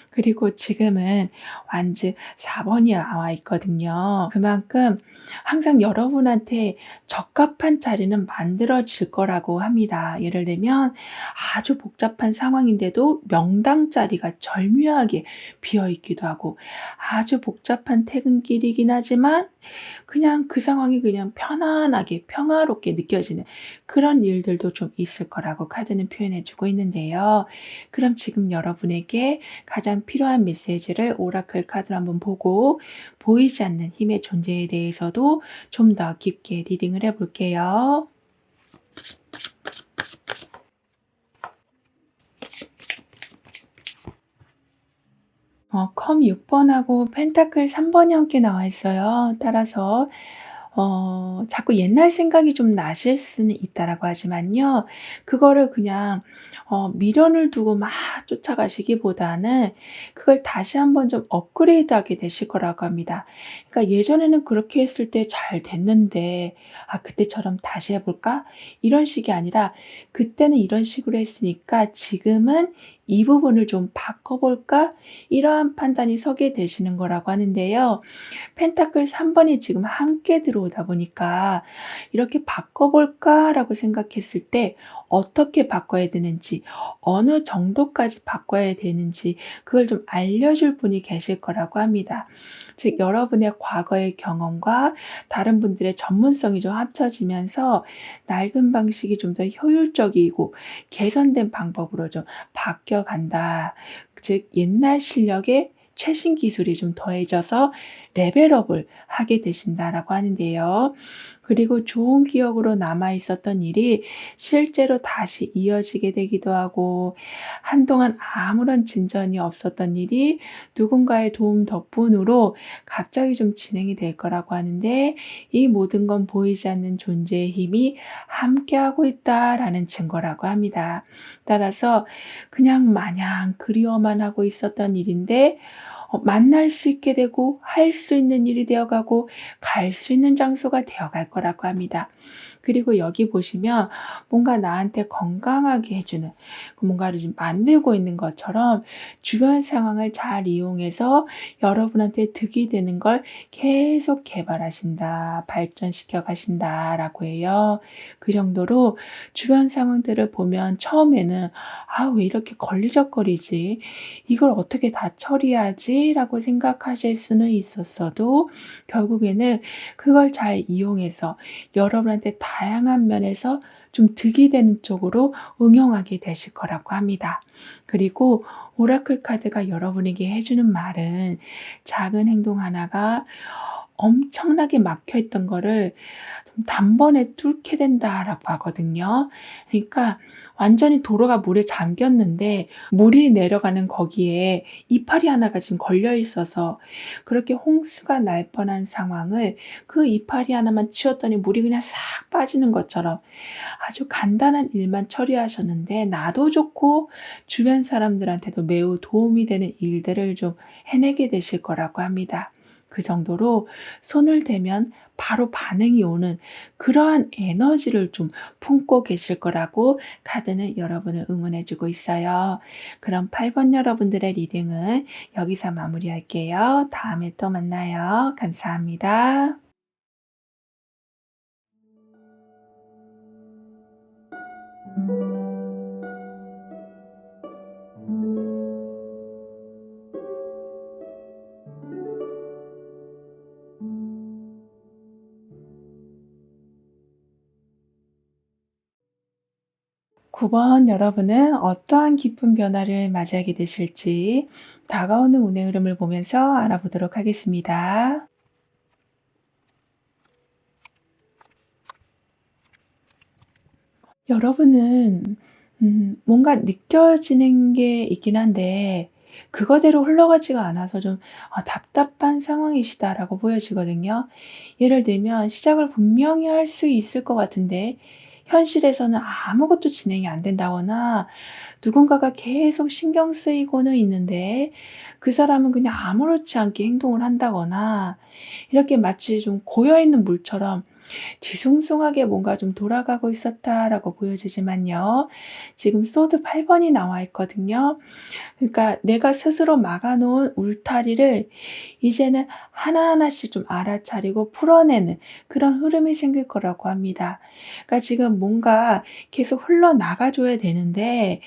그리고 지금은 완즈 4 번이 나와 있거든요. 그만큼 항상 여러분한테 적합한 자리는 만들어질 거라고 합니다. 예를 들면 아주 복잡한 상황인데도 명당 자리가 절묘하게 비어 있기도 하고 아주 복잡한 퇴근길이긴 하지만 그냥 그 상황이 그냥 편안하게 평화롭게 느껴지는 그런 일들도 좀 있을 거라고 카드는 표현해 주고 있는데요. 그럼 지금 여러분에게 가장 필요한 메시지를 오라클 카드로 한번 보고 보이지 않는 힘의 존재에 대해서도 좀 더 깊게 리딩을 해 볼게요. 컴 6 번하고 펜타클 3 번이 함께 나와 있어요. 따라서 자꾸 옛날 생각이 좀 나실 수는 있다라고 하지만요. 그거를 그냥 미련을 두고 막 쫓아가시기보다는 그걸 다시 한번 좀 업그레이드하게 되실 거라고 합니다. 그러니까 예전에는 그렇게 했을 때 잘 됐는데 '아 그때처럼 다시 해 볼까?' 이런 식이 아니라 '그때는 이런 식으로 했으니까 지금은 이 부분을 좀 바꿔 볼까?' 이러한 판단이 서게 되시는 거라고 하는데요. 펜타클 3 번이 지금 함께 들어오다 보니까 '이렇게 바꿔 볼까?'라고 생각했을 때 어떻게 바꿔야 되는지 어느 정도까지 바꿔야 되는지 그걸 좀 알려줄 분이 계실 거라고 합니다. 즉 여러분의 과거의 경험과 다른 분들의 전문성이 좀 합쳐지면서 낡은 방식이 좀 더 효율적이고 개선된 방법으로 좀 바뀌어 간다. 즉 옛날 실력에 최신 기술이 좀 더해져서 레벨업을 하게 되신다라고 하는데요. 그리고 좋은 기억으로 남아 있었던 일이 실제로 다시 이어지게 되기도 하고, 한동안 아무런 진전이 없었던 일이 누군가의 도움 덕분으로 갑자기 좀 진행이 될 거라고 하는데, 이 모든 건 보이지 않는 존재의 힘이 함께하고 있다라는 증거라고 합니다. 따라서 그냥 마냥 그리워만 하고 있었던 일인데 만날 수 있게 되고 할 수 있는 일이 되어 가고 갈 수 있는 장소가 되어 갈 거라고 합니다. 그리고 여기 보시면 뭔가 나한테 건강하게 해 주는 뭔가를 지금 만들고 있는 것처럼 주변 상황을 잘 이용해서 여러분한테 득이 되는 걸 계속 개발하신다, 발전시켜 가신다라고 해요. 그 정도로 주변 상황들을 보면 처음에는 '아 왜 이렇게 걸리적거리지? 이걸 어떻게 다 처리하지?'라고 생각하실 수는 있었어도 결국에는 그걸 잘 이용해서 여러분한테 다양한 면에서 좀 득이 되는 쪽으로 응용하게 되실 거라고 합니다. 그리고 오라클 카드가 여러분에게 해 주는 말은 작은 행동 하나가 엄청나게 막혀 있던 거를 좀 "단번에 뚫게 된다."라고 하거든요. 그러니까 완전히 도로가 물에 잠겼는데 물이 내려가는 거기에 이파리 하나가 지금 걸려 있어서 그렇게 홍수가 날 뻔한 상황을 그 이파리 하나만 치웠더니 물이 그냥 싹 빠지는 것처럼 아주 간단한 일만 처리하셨는데 나도 좋고 주변 사람들한테도 매우 도움이 되는 일들을 좀 해내게 되실 거라고 합니다. 그 정도로 손을 대면 바로 반응이 오는 그러한 에너지를 좀 품고 계실 거라고 카드는 여러분을 응원해 주고 있어요. 그럼 8번 여러분들의 리딩은 여기서 마무리할게요. 다음에 또 만나요. 감사합니다. (9 번) 여러분은 어떠한 깊은 변화를 맞이하게 되실지 다가오는 운의 흐름을 보면서 알아보도록 하겠습니다. 여러분은 뭔가 느껴지는 게 있긴 한데 그거대로 흘러가지가 않아서 좀 '답답한 상황이시다.'라고 보여지거든요. 예를 들면 시작을 분명히 할 수 있을 것 같은데 현실에서는 아무것도 진행이 안 된다거나 누군가가 계속 신경 쓰이고는 있는데 그 사람은 그냥 아무렇지 않게 행동을 한다거나 이렇게 마치 좀 고여 있는 물처럼 뒤숭숭하게 뭔가 좀 돌아가고 있었다라고 보여지지만요. 지금 소드 8 번이 나와 있거든요. 그러니까 내가 스스로 막아 놓은 울타리를 이제는 하나하나씩 좀 알아차리고 풀어내는 그런 흐름이 생길 거라고 합니다. 그러니까 지금 뭔가 계속 흘러나가 줘야 되는데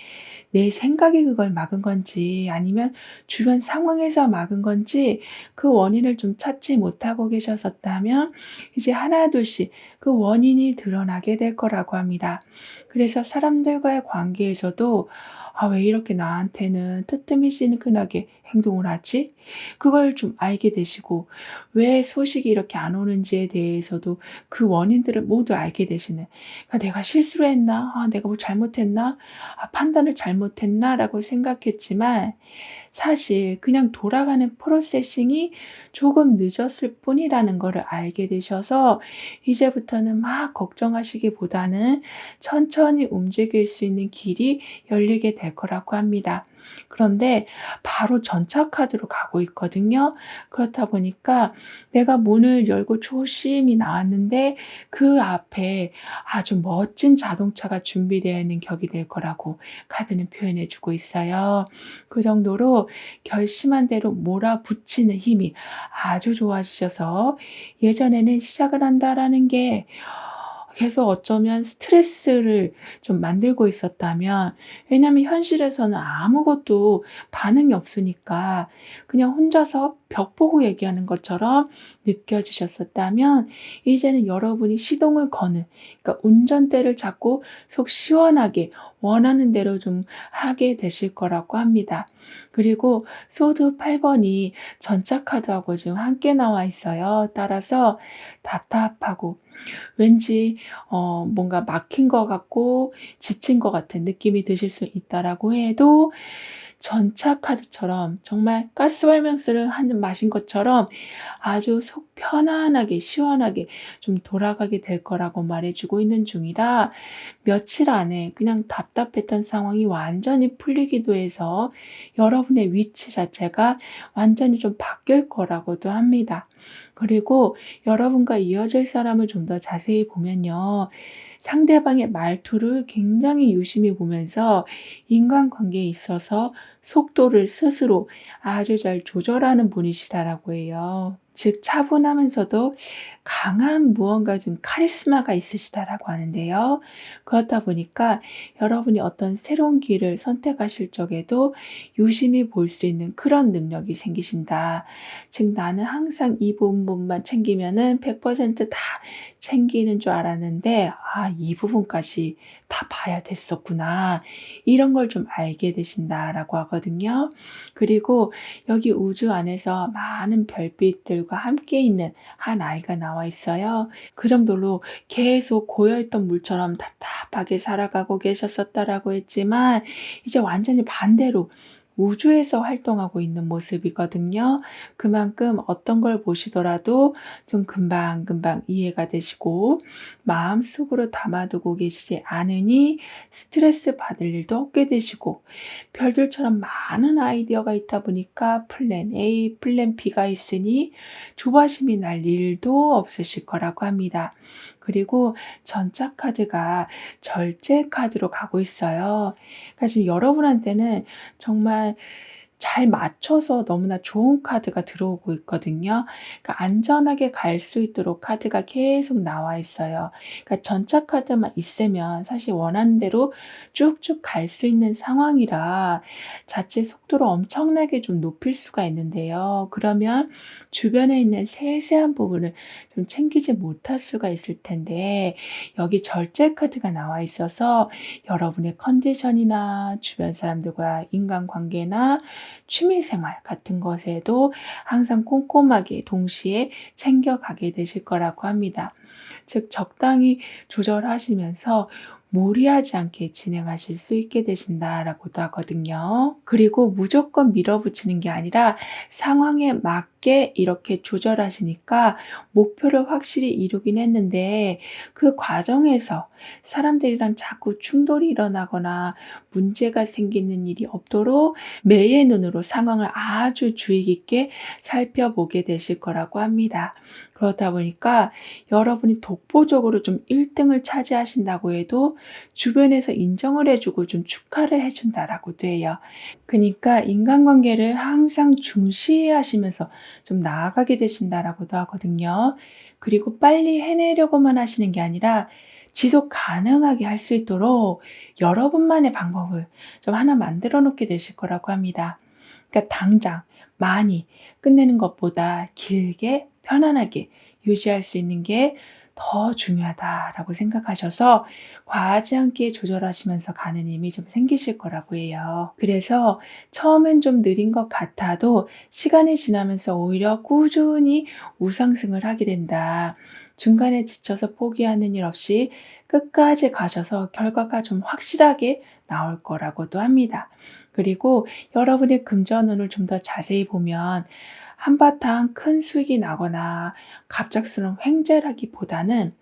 내 생각이 그걸 막은 건지 아니면 주변 상황에서 막은 건지 그 원인을 좀 찾지 못하고 계셨었다면 이제 하나둘씩 그 원인이 드러나게 될 거라고 합니다. 그래서 사람들과의 관계에서도 '아 왜 이렇게 나한테는 뜨뜨미지근하게 행동을 하지?' 그걸 좀 알게 되시고 왜 소식이 이렇게 안 오는지에 대해서도 그 원인들을 모두 알게 되시는, 그러니까 '내가 실수를 했나? 아 내가 뭘 잘못했나? 아 판단을 잘못했나?'라고 생각했지만 사실 그냥 돌아가는 프로세싱이 조금 늦었을 뿐이라는 거를 알게 되셔서 이제부터는 막 걱정하시기보다는 천천히 움직일 수 있는 길이 열리게 될 거라고 합니다. 그런데 바로 전차 카드로 가고 있거든요. 그렇다 보니까 내가 문을 열고 조심히 나왔는데 그 앞에 아주 멋진 자동차가 준비되어 있는 격이 될 거라고 카드는 표현해 주고 있어요. 그 정도로 결심한 대로 몰아붙이는 힘이 아주 좋아지셔서 예전에는 '시작을 한다.'라는 게 계속 어쩌면 스트레스를 좀 만들고 있었다면, 왜냐하면 현실에서는 아무것도 반응이 없으니까 그냥 혼자서 벽 보고 얘기하는 것처럼 느껴지셨었다면 이제는 여러분이 시동을 거는, 그러니까 운전대를 잡고 속 시원하게 원하는 대로 좀 하게 되실 거라고 합니다. 그리고 소드 8 번이 전차 카드하고 지금 함께 나와 있어요. 따라서 답답하고 왠지 뭔가 막힌 것 같고 지친 것 같은 느낌이 드실 수 있다라고 해도 전차 카드처럼 정말 가스활명수를 한 잔 마신 것처럼 아주 속 편안하게 시원하게 좀 돌아가게 될 거라고 말해 주고 있는 중이라 며칠 안에 그냥 답답했던 상황이 완전히 풀리기도 해서 여러분의 위치 자체가 완전히 좀 바뀔 거라고도 합니다. 그리고 여러분과 이어질 사람을 좀 더 자세히 보면요. 상대방의 말투를 굉장히 유심히 보면서 인간관계에 있어서 속도를 스스로 아주 잘 조절하는 분이시다라고 해요. 즉 차분하면서도 강한 무언가 좀 카리스마가 있으시다라고 하는데요. 그렇다 보니까 여러분이 어떤 새로운 길을 선택하실 적에도 유심히 볼 수 있는 그런 능력이 생기신다. 즉 나는 항상 이 부분만 챙기면은 100%다 챙기는 줄 알았는데 '아 이 부분까지 다 봐야 됐었구나.' 이런 걸 좀 알게 되신다라고 하거든요. 그리고 여기 우주 안에서 많은 별빛들과 함께 있는 한 아이가 나와 있어요. 그 정도로 계속 고여 있던 물처럼 답답하게 살아가고 계셨었다라고 했지만 이제 완전히 반대로 우주에서 활동하고 있는 모습이거든요. 그만큼 어떤 걸 보시더라도 좀 금방금방 이해가 되시고 마음속으로 담아두고 계시지 않으니 스트레스 받을 일도 없게 되시고 별들처럼 많은 아이디어가 있다 보니까 플랜 A, 플랜 B가 있으니 조바심이 날 일도 없으실 거라고 합니다. 그리고 전자 카드가 절제 카드로 가고 있어요. 그러니까 지금 여러분한테는 정말 잘 맞춰서 너무나 좋은 카드가 들어오고 있거든요. 그러니까 안전하게 갈 수 있도록 카드가 계속 나와 있어요. 그러니까 전차 카드만 있으면 사실 원하는 대로 쭉쭉 갈 수 있는 상황이라 자칫 속도를 엄청나게 좀 높일 수가 있는데요. 그러면 주변에 있는 세세한 부분을 좀 챙기지 못할 수가 있을 텐데 여기 절제 카드가 나와 있어서 여러분의 컨디션이나 주변 사람들과 인간관계나 취미 생활 같은 것에도 항상 꼼꼼하게 동시에 챙겨가게 되실 거라고 합니다. 즉 적당히 조절하시면서 무리하지 않게 진행하실 수 있게 되신다라고도 하거든요. 그리고 무조건 밀어붙이는 게 아니라 상황에 맞게 이렇게 조절하시니까 목표를 확실히 이루긴 했는데 그 과정에서 사람들이랑 자꾸 충돌이 일어나거나 문제가 생기는 일이 없도록 매의 눈으로 상황을 아주 주의 깊게 살펴보게 되실 거라고 합니다. 그렇다 보니까 여러분이 독보적으로 좀 1 등을 차지하신다고 해도 주변에서 인정을 해 주고 좀 축하를 해 준다라고도 해요. 그니까 인간관계를 항상 중시하시면서 좀 나아가게 되신다라고도 하거든요. 그리고 빨리 해내려고만 하시는 게 아니라 지속 가능하게 할 수 있도록 여러분만의 방법을 좀 하나 만들어 놓게 되실 거라고 합니다. 그러니까 당장 많이 끝내는 것보다 길게 편안하게 유지할 수 있는 게 더 중요하다라고 생각하셔서 과하지 않게 조절하시면서 가는 힘이 좀 생기실 거라고 해요. 그래서 처음엔 좀 느린 것 같아도 시간이 지나면서 오히려 꾸준히 우상승을 하게 된다. 중간에 지쳐서 포기하는 일 없이 끝까지 가셔서 결과가 좀 확실하게 나올 거라고도 합니다. 그리고 여러분의 금전운을 좀 더 자세히 보면 한바탕 큰 수익이 나거나 갑작스러운 횡재라기보다는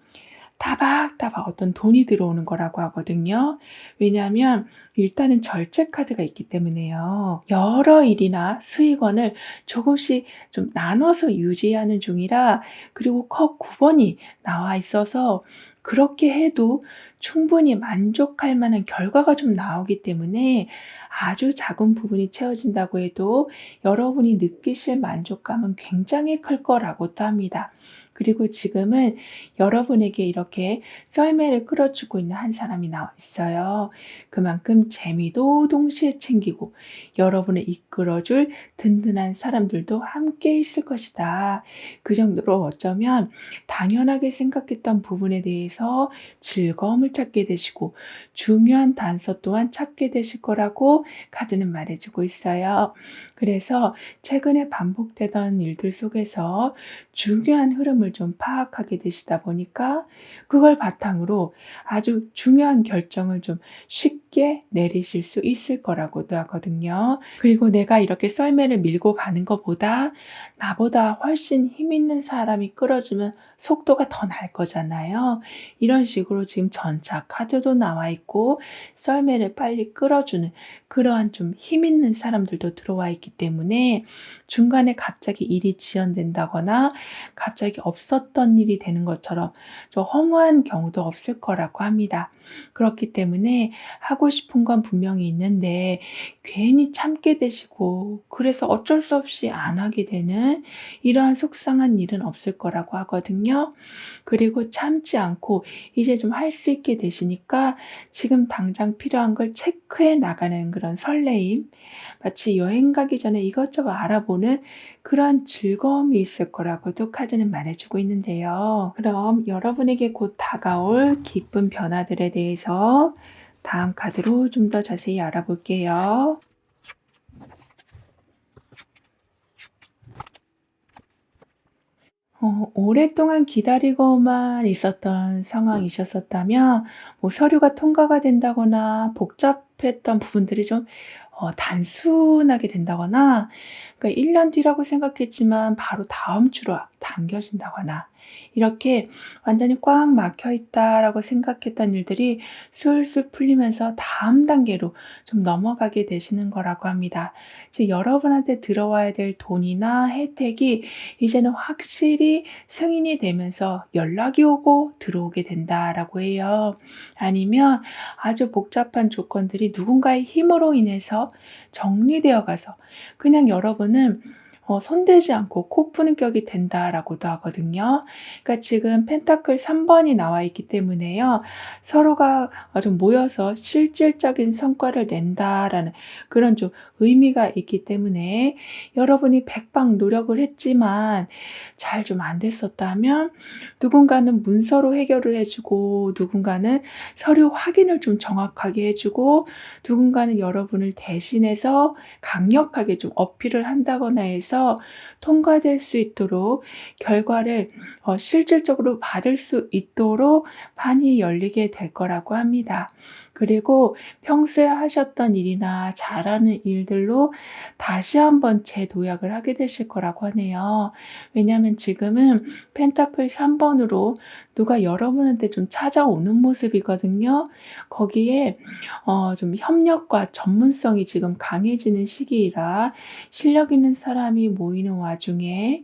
다박다박 어떤 돈이 들어오는 거라고 하거든요. 왜냐하면 일단은 절제 카드가 있기 때문에요. 여러 일이나 수익원을 조금씩 좀 나눠서 유지하는 중이라 그리고 컵 9번이 나와 있어서 그렇게 해도 충분히 만족할 만한 결과가 좀 나오기 때문에 아주 작은 부분이 채워진다고 해도 여러분이 느끼실 만족감은 굉장히 클 거라고도 합니다. 그리고 지금은 여러분에게 이렇게 썰매를 끌어주고 있는 한 사람이 나와 있어요. 그만큼 재미도 동시에 챙기고 여러분을 이끌어줄 든든한 사람들도 함께 있을 것이다. 그 정도로 어쩌면 당연하게 생각했던 부분에 대해서 즐거움을 찾게 되시고 중요한 단서 또한 찾게 되실 거라고 카드는 말해주고 있어요. 그래서 최근에 반복되던 일들 속에서 중요한 흐름을 시스템을 좀 파악하게 되시다 보니까 그걸 바탕으로 아주 중요한 결정을 좀 쉽게 내리실 수 있을 거라고도 하거든요. 그리고 내가 이렇게 썰매를 밀고 가는 것보다 나보다 훨씬 힘 있는 사람이 끌어주면 속도가 더 날 거잖아요. 이런 식으로 지금 전차 카드도 나와 있고 썰매를 빨리 끌어주는 그러한 좀 힘 있는 사람들도 들어와 있기 때문에 중간에 갑자기 일이 지연된다거나 갑자기 없었던 일이 되는 것처럼 좀 허무한 경우도 없을 거라고 합니다. 그렇기 때문에 하고 싶은 건 분명히 있는데 괜히 참게 되시고 그래서 어쩔 수 없이 안 하게 되는 이러한 속상한 일은 없을 거라고 하거든요. 그리고 참지 않고 이제 좀 할 수 있게 되시니까 지금 당장 필요한 걸 체크해 나가는 그런 설레임, 마치 여행 가기 전에 이것저것 알아보는 그런 즐거움이 있을 거라고도 카드는 말해주고 있는데요. 그럼 여러분에게 곧 다가올 기쁜 변화들에 대해서 다음 카드로 좀 더 자세히 알아볼게요. 오랫동안 기다리고만 있었던 상황이셨었다면 뭐 서류가 통과가 된다거나 복잡했던 부분들이 좀 단순하게 된다거나, 그러니까 1년 뒤라고 생각했지만 바로 다음 주로 당겨진다거나, 이렇게 완전히 꽉 막혀 있다라고 생각했던 일들이 술술 풀리면서 다음 단계로 좀 넘어가게 되시는 거라고 합니다. 즉 여러분한테 들어와야 될 돈이나 혜택이 이제는 확실히 승인이 되면서 연락이 오고 들어오게 된다라고 해요. 아니면 아주 복잡한 조건들이 누군가의 힘으로 인해서 정리되어 가서 그냥 여러분은 손대지 않고 코 푸는 격이 된다라고도 하거든요. 그러니까 지금 펜타클 3 번이 나와 있기 때문에요. 서로가 좀 모여서 실질적인 성과를 낸다라는 그런 좀 의미가 있기 때문에 여러분이 백방 노력을 했지만 잘 좀 안 됐었다면 누군가는 문서로 해결을 해 주고 누군가는 서류 확인을 좀 정확하게 해 주고 누군가는 여러분을 대신해서 강력하게 좀 어필을 한다거나 해서 통과될 수 있도록 결과를 실질적으로 받을 수 있도록 판이 열리게 될 거라고 합니다. 그리고 평소에 하셨던 일이나 잘하는 일들로 다시 한번 재도약을 하게 되실 거라고 하네요. 왜냐하면 지금은 펜타클 3 번으로 누가 여러분한테 좀 찾아오는 모습이거든요. 거기에 좀 협력과 전문성이 지금 강해지는 시기이라 실력 있는 사람이 모이는 와중에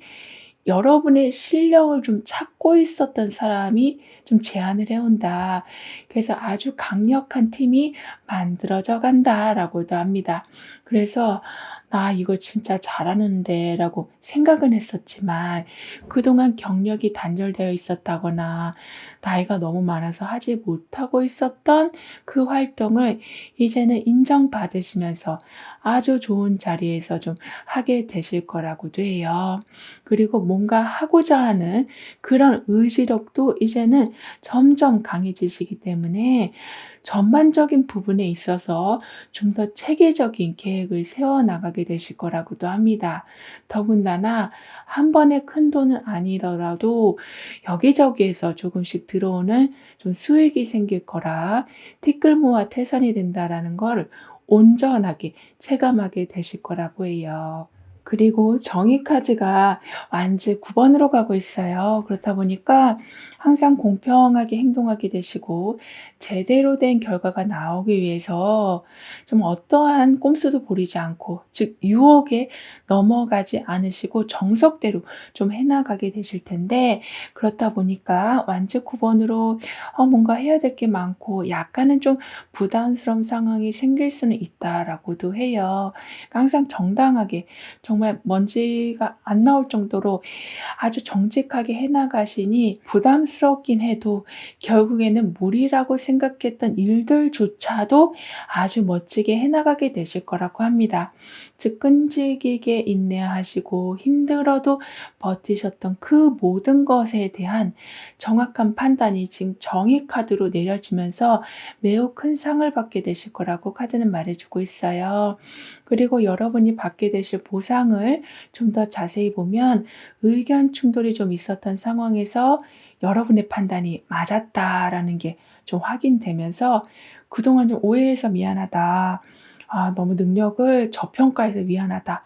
여러분의 실력을 좀 찾고 있었던 사람이 좀 제안을 해 온다. 그래서 아주 강력한 팀이 만들어져 간다라고도 합니다. 그래서 '나 이거 진짜 잘하는데.'라고 생각은 했었지만 그동안 경력이 단절되어 있었다거나 나이가 너무 많아서 하지 못하고 있었던 그 활동을 이제는 인정받으시면서 아주 좋은 자리에서 좀 하게 되실 거라고도 해요. 그리고 뭔가 하고자 하는 그런 의지력도 이제는 점점 강해지시기 때문에 전반적인 부분에 있어서 좀 더 체계적인 계획을 세워 나가게 되실 거라고도 합니다. 더군다나 한 번에 큰 돈은 아니더라도 여기저기에서 조금씩 들어오는 좀 수익이 생길 거라 티끌 모아 태산이 된다라는 걸 온전하게 체감하게 되실 거라고 해요. 그리고 정의 카드가 완즈 9 번으로 가고 있어요. 그렇다 보니까 항상 공평하게 행동하게 되시고 제대로 된 결과가 나오기 위해서 좀 어떠한 꼼수도 부리지 않고, 즉 유혹에 넘어가지 않으시고 정석대로 좀 해 나가게 되실 텐데, 그렇다 보니까 완즈 9 번으로 뭔가 해야 될 게 많고 약간은 좀 부담스러운 상황이 생길 수는 있다라고도 해요. 항상 정당하게 정말 먼지가 안 나올 정도로 아주 정직하게 해 나가시니 부담스러운 부담스럽긴 해도 결국에는 무리라고 생각했던 일들조차도 아주 멋지게 해나가게 되실 거라고 합니다. 즉 끈질기게 인내하시고 힘들어도 버티셨던 그 모든 것에 대한 정확한 판단이 지금 정의 카드로 내려지면서 매우 큰 상을 받게 되실 거라고 카드는 말해주고 있어요. 그리고 여러분이 받게 되실 보상을 좀 더 자세히 보면 의견 충돌이 좀 있었던 상황에서 여러분의 판단이 맞았다라는 게 좀 확인되면서 그동안 좀 오해해서 미안하다. 너무 능력을 저평가해서 미안하다.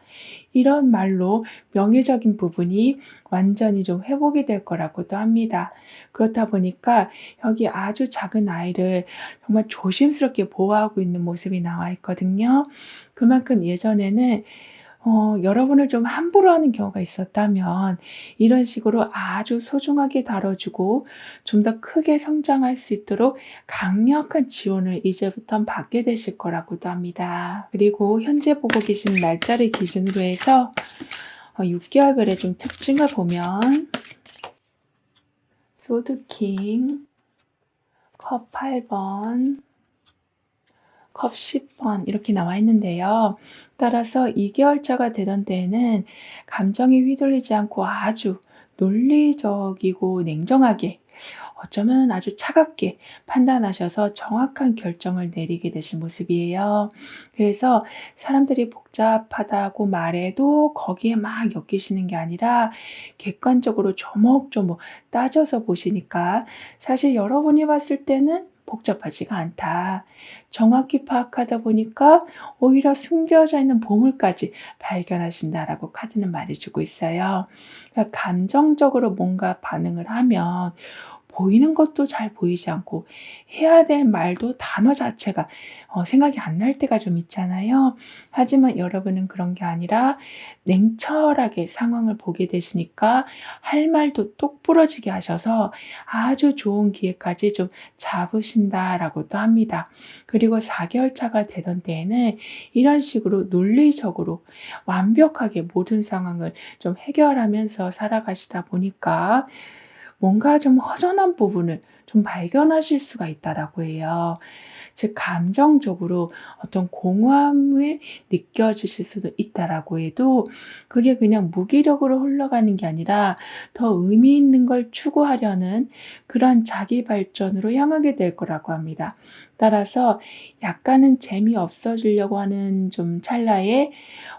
이런 말로 명예적인 부분이 완전히 좀 회복이 될 거라고도 합니다. 그렇다 보니까 여기 아주 작은 아이를 정말 조심스럽게 보호하고 있는 모습이 나와 있거든요. 그만큼 예전에는 여러분을 좀 함부로 하는 경우가 있었다면 이런 식으로 아주 소중하게 다뤄주고 좀 더 크게 성장할 수 있도록 강력한 지원을 이제부턴 받게 되실 거라고도 합니다. 그리고 현재 보고 계신 날짜를 기준으로 해서 6개월별의 좀 특징을 보면 소드킹, 컵 8번, 컵 10번 이렇게 나와 있는데요. 따라서 2개월차가 되던 때에는 감정에 휘둘리지 않고 아주 논리적이고 냉정하게 어쩌면 아주 차갑게 판단하셔서 정확한 결정을 내리게 되신 모습이에요. 그래서 사람들이 복잡하다고 말해도 거기에 막 엮이시는 게 아니라 객관적으로 조목조목 따져서 보시니까 사실 여러분이 봤을 때는 복잡하지가 않다. 정확히 파악하다 보니까 오히려 숨겨져 있는 보물까지 발견하신다라고 카드는 말해주고 있어요. 그러니까 감정적으로 뭔가 반응을 하면 보이는 것도 잘 보이지 않고 해야 될 말도 단어 자체가 생각이 안 날 때가 좀 있잖아요. 하지만 여러분은 그런 게 아니라 냉철하게 상황을 보게 되시니까 할 말도 똑부러지게 하셔서 아주 좋은 기회까지 좀 잡으신다라고도 합니다. 그리고 4개월 차가 되던 때에는 이런 식으로 논리적으로 완벽하게 모든 상황을 좀 해결하면서 살아가시다 보니까 뭔가 좀 허전한 부분을 좀 발견하실 수가 있다라고 해요. 즉 감정적으로 어떤 공허함을 느껴지실 수도 있다라고 해도 그게 그냥 무기력으로 흘러가는 게 아니라 더 의미 있는 걸 추구하려는 그런 자기 발전으로 향하게 될 거라고 합니다. 따라서 약간은 재미없어지려고 하는 좀 찰나에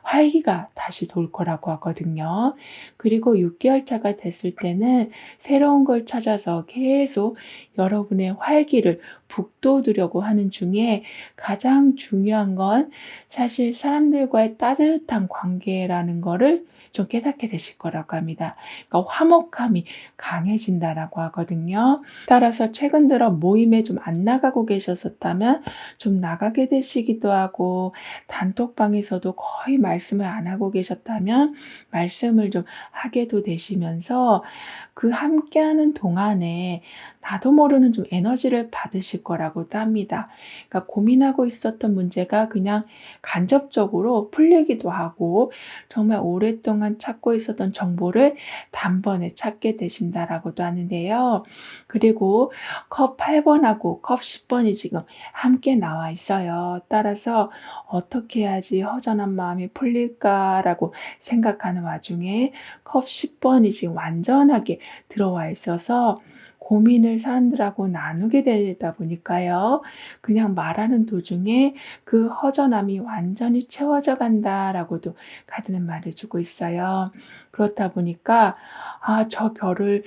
활기가 다시 돌 거라고 하거든요. 그리고 6개월 차가 됐을 때는 새로운 걸 찾아서 계속 여러분의 활기를 북돋으려고 하는 중에 가장 중요한 건 사실 사람들과의 따뜻한 관계라는 거를 좀 깨닫게 되실 거라고 합니다. 그러니까 화목함이 강해진다라고 하거든요. 따라서 최근 들어 모임에 좀 안 나가고 계셨었다면 좀 나가게 되시기도 하고 단톡방에서도 거의 말씀을 안 하고 계셨다면 말씀을 좀 하게도 되시면서 그 함께하는 동안에 나도 모르는 좀 에너지를 받으실 거라고도 합니다. 그러니까 고민하고 있었던 문제가 그냥 간접적으로 풀리기도 하고 정말 오랫동안 찾고 있었던 정보를 단번에 찾게 되신다라고도 하는데요. 그리고 컵 8번하고 컵 10번이 지금 함께 나와 있어요. 따라서 어떻게 해야지 허전한 마음이 풀릴까라고 생각하는 와중에 컵 10번이 지금 완전하게 들어와 있어서 고민을 사람들하고 나누게 되다 보니까요. 그냥 말하는 도중에 그 허전함이 완전히 채워져 간다라고도 카드는 말해주고 있어요. 그렇다 보니까 저 별을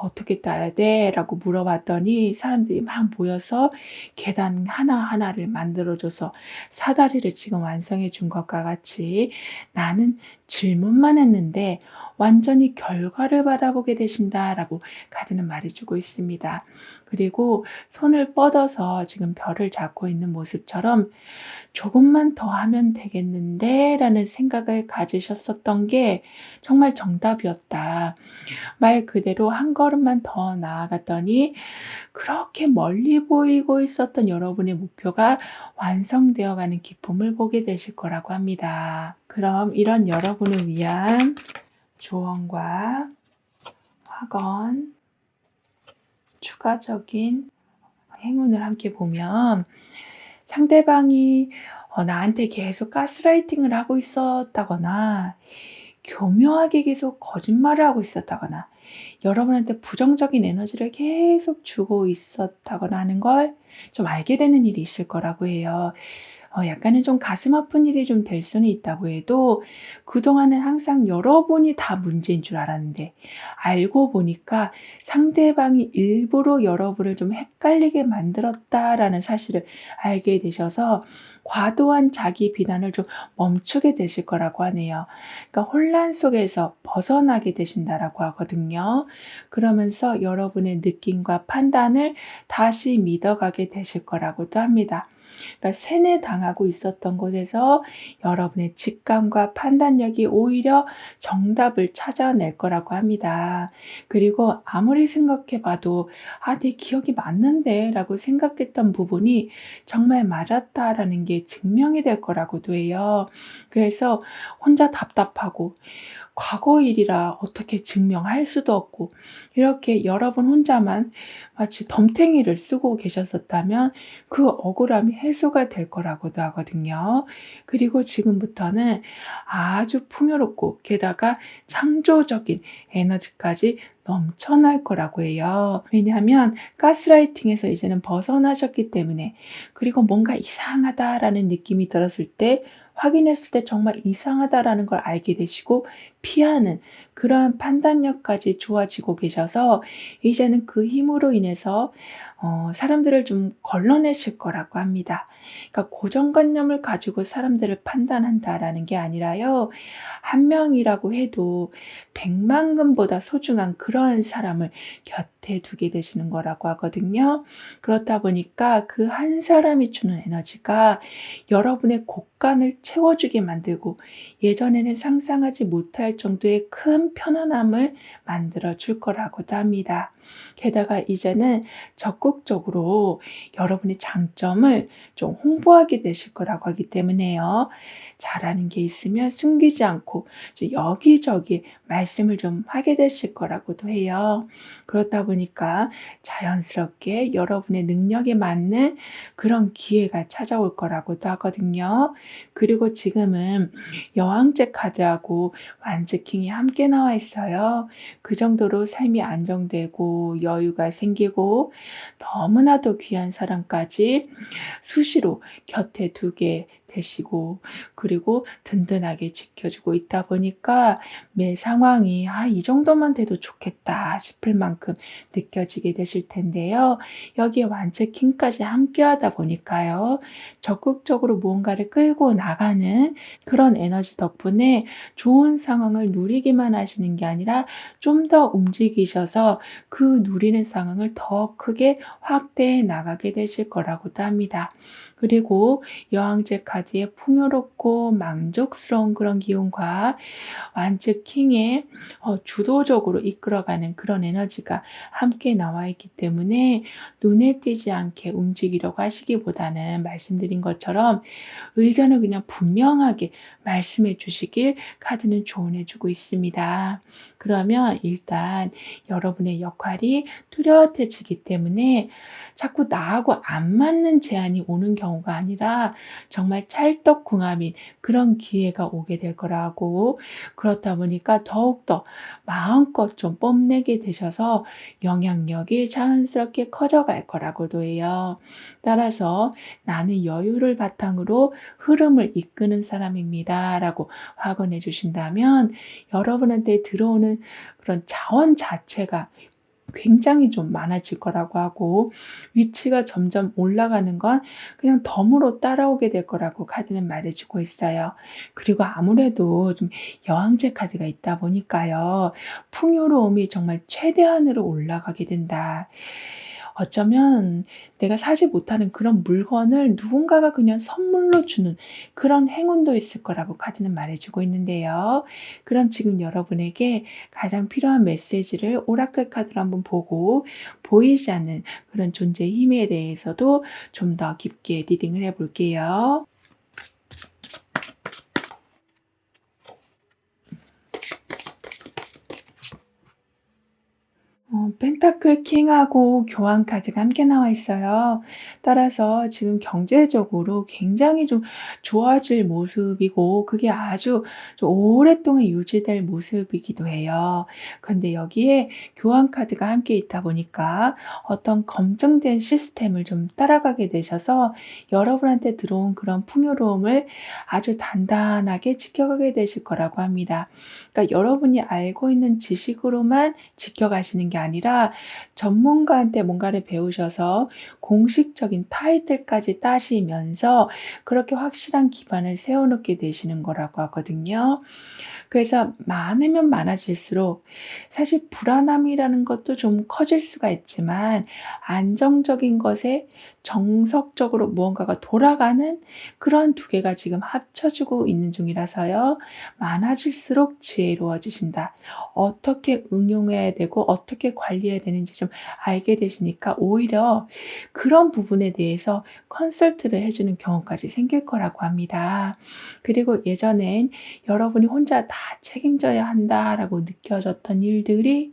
어떻게 따야 돼? 라고 물어봤더니 사람들이 막 모여서 계단 하나하나를 만들어줘서 사다리를 지금 완성해 준 것과 같이 나는 질문만 했는데 완전히 결과를 받아보게 되신다라고 카드는 말해주고 있습니다. 그리고 손을 뻗어서 지금 별을 잡고 있는 모습처럼 조금만 더 하면 되겠는데 라는 생각을 가지셨었던 게 정말 정답이었다. 말 그대로 한 걸음만 더 나아갔더니 그렇게 멀리 보이고 있었던 여러분의 목표가 완성되어 가는 기쁨을 보게 되실 거라고 합니다. 그럼 이런 여러분을 위한 조언과 확언, 추가적인 행운을 함께 보면 상대방이 나한테 계속 가스라이팅을 하고 있었다거나 교묘하게 계속 거짓말을 하고 있었다거나 여러분한테 부정적인 에너지를 계속 주고 있었다거나 하는 걸 좀 알게 되는 일이 있을 거라고 해요. 약간은 좀 가슴 아픈 일이 좀 될 수는 있다고 해도 그동안은 항상 여러분이 다 문제인 줄 알았는데 알고 보니까 상대방이 일부러 여러분을 좀 헷갈리게 만들었다라는 사실을 알게 되셔서 과도한 자기 비난을 좀 멈추게 되실 거라고 하네요. 그러니까 혼란 속에서 벗어나게 되신다라고 하거든요. 그러면서 여러분의 느낌과 판단을 다시 믿어가게 되실 거라고도 합니다. 그러니까 세뇌당하고 있었던 곳에서 여러분의 직감과 판단력이 오히려 정답을 찾아낼 거라고 합니다. 그리고 아무리 생각해 봐도 '아 내 기억이 맞는데.'라고 생각했던 부분이 정말 맞았다라는 게 증명이 될 거라고도 해요. 그래서 혼자 답답하고 과거 일이라 어떻게 증명할 수도 없고 이렇게 여러분 혼자만 마치 덤탱이를 쓰고 계셨었다면 그 억울함이 해소가 될 거라고도 하거든요. 그리고 지금부터는 아주 풍요롭고 게다가 창조적인 에너지까지 넘쳐날 거라고 해요. 왜냐하면 가스라이팅에서 이제는 벗어나셨기 때문에 그리고 뭔가 이상하다라는 느낌이 들었을 때 확인했을 때 정말 이상하다라는 걸 알게 되시고 피하는 그러한 판단력까지 좋아지고 계셔서 이제는 그 힘으로 인해서 사람들을 좀 걸러내실 거라고 합니다. 그러니까 고정관념을 가지고 사람들을 판단한다라는 게 아니라요. 한 명이라고 해도 100만 금보다 소중한 그러한 사람을 곁에 두게 되시는 거라고 하거든요. 그렇다 보니까 그 한 사람이 주는 에너지가 여러분의 곳간을 채워주게 만들고 예전에는 상상하지 못할 정도의 큰 편안함을 만들어 줄 거라고도 합니다. 게다가 이제는 적극적으로 여러분의 장점을 좀 홍보하게 되실 거라고 하기 때문에요. 잘하는 게 있으면 숨기지 않고 이제 여기저기 말씀을 좀 하게 되실 거라고도 해요. 그렇다 보니까 자연스럽게 여러분의 능력에 맞는 그런 기회가 찾아올 거라고도 하거든요. 그리고 지금은 여왕제 카드하고 완즈킹이 함께 나와 있어요. 그 정도로 삶이 안정되고 여유가 생기고 너무나도 귀한 사람까지 수시로 곁에 두게 되시고 그리고 든든하게 지켜주고 있다 보니까 매 상황이 '아 이 정도만 돼도 좋겠다.' 싶을 만큼 느껴지게 되실 텐데요. 여기에 완체킹까지 함께하다 보니까요. 적극적으로 무언가를 끌고 나가는 그런 에너지 덕분에 좋은 상황을 누리기만 하시는 게 아니라 좀 더 움직이셔서 그 누리는 상황을 더 크게 확대해 나가게 되실 거라고도 합니다. 그리고 여왕제 카드의 풍요롭고 만족스러운 그런 기운과 완즈 킹의 주도적으로 이끌어가는 그런 에너지가 함께 나와 있기 때문에 눈에 띄지 않게 움직이려고 하시기보다는 말씀드린 것처럼 의견을 그냥 분명하게 말씀해 주시길 카드는 조언해 주고 있습니다. 그러면 일단 여러분의 역할이 뚜렷해지기 때문에 자꾸 나하고 안 맞는 제안이 오는 경우가 아니라 정말 찰떡궁합인 그런 기회가 오게 될 거라고 그렇다 보니까 더욱더 마음껏 좀 뽐내게 되셔서 영향력이 자연스럽게 커져갈 거라고도 해요. 따라서 나는 여유를 바탕으로 흐름을 이끄는 사람입니다라고 확언해 주신다면 여러분한테 들어오는 그런 자원 자체가 굉장히 좀 많아질 거라고 하고 위치가 점점 올라가는 건 그냥 덤으로 따라오게 될 거라고 카드는 말해 주고 있어요. 그리고 아무래도 좀 여왕제 카드가 있다 보니까요. 풍요로움이 정말 최대한으로 올라가게 된다. 어쩌면 내가 사지 못하는 그런 물건을 누군가가 그냥 선물로 주는 그런 행운도 있을 거라고 카드는 말해 주고 있는데요. 그럼 지금 여러분에게 가장 필요한 메시지를 오라클 카드로 한번 보고 보이지 않는 그런 존재의 힘에 대해서도 좀 더 깊게 리딩을 해 볼게요. 펜타클 킹하고 교환 카드가 함께 나와 있어요. 따라서 지금 경제적으로 굉장히 좀 좋아질 모습이고 그게 아주 좀 오랫동안 유지될 모습이기도 해요. 근데 여기에 교환 카드가 함께 있다 보니까 어떤 검증된 시스템을 좀 따라가게 되셔서 여러분한테 들어온 그런 풍요로움을 아주 단단하게 지켜가게 되실 거라고 합니다. 그러니까 여러분이 알고 있는 지식으로만 지켜가시는 게 아니라 전문가한테 뭔가를 배우셔서 공식적인 타이틀까지 따시면서 그렇게 확실한 기반을 세워 놓게 되시는 거라고 하거든요. 그래서 많으면 많아질수록 사실 불안함이라는 것도 좀 커질 수가 있지만 안정적인 것에 정석적으로 무언가가 돌아가는 그런 두 개가 지금 합쳐지고 있는 중이라서요. 많아질수록 지혜로워지신다. 어떻게 응용해야 되고 어떻게 관리해야 되는지 좀 알게 되시니까 오히려 그런 부분에 대해서 컨설트를 해 주는 경우까지 생길 거라고 합니다. 그리고 예전엔 여러분이 혼자 다 책임져야 한다라고 느껴졌던 일들이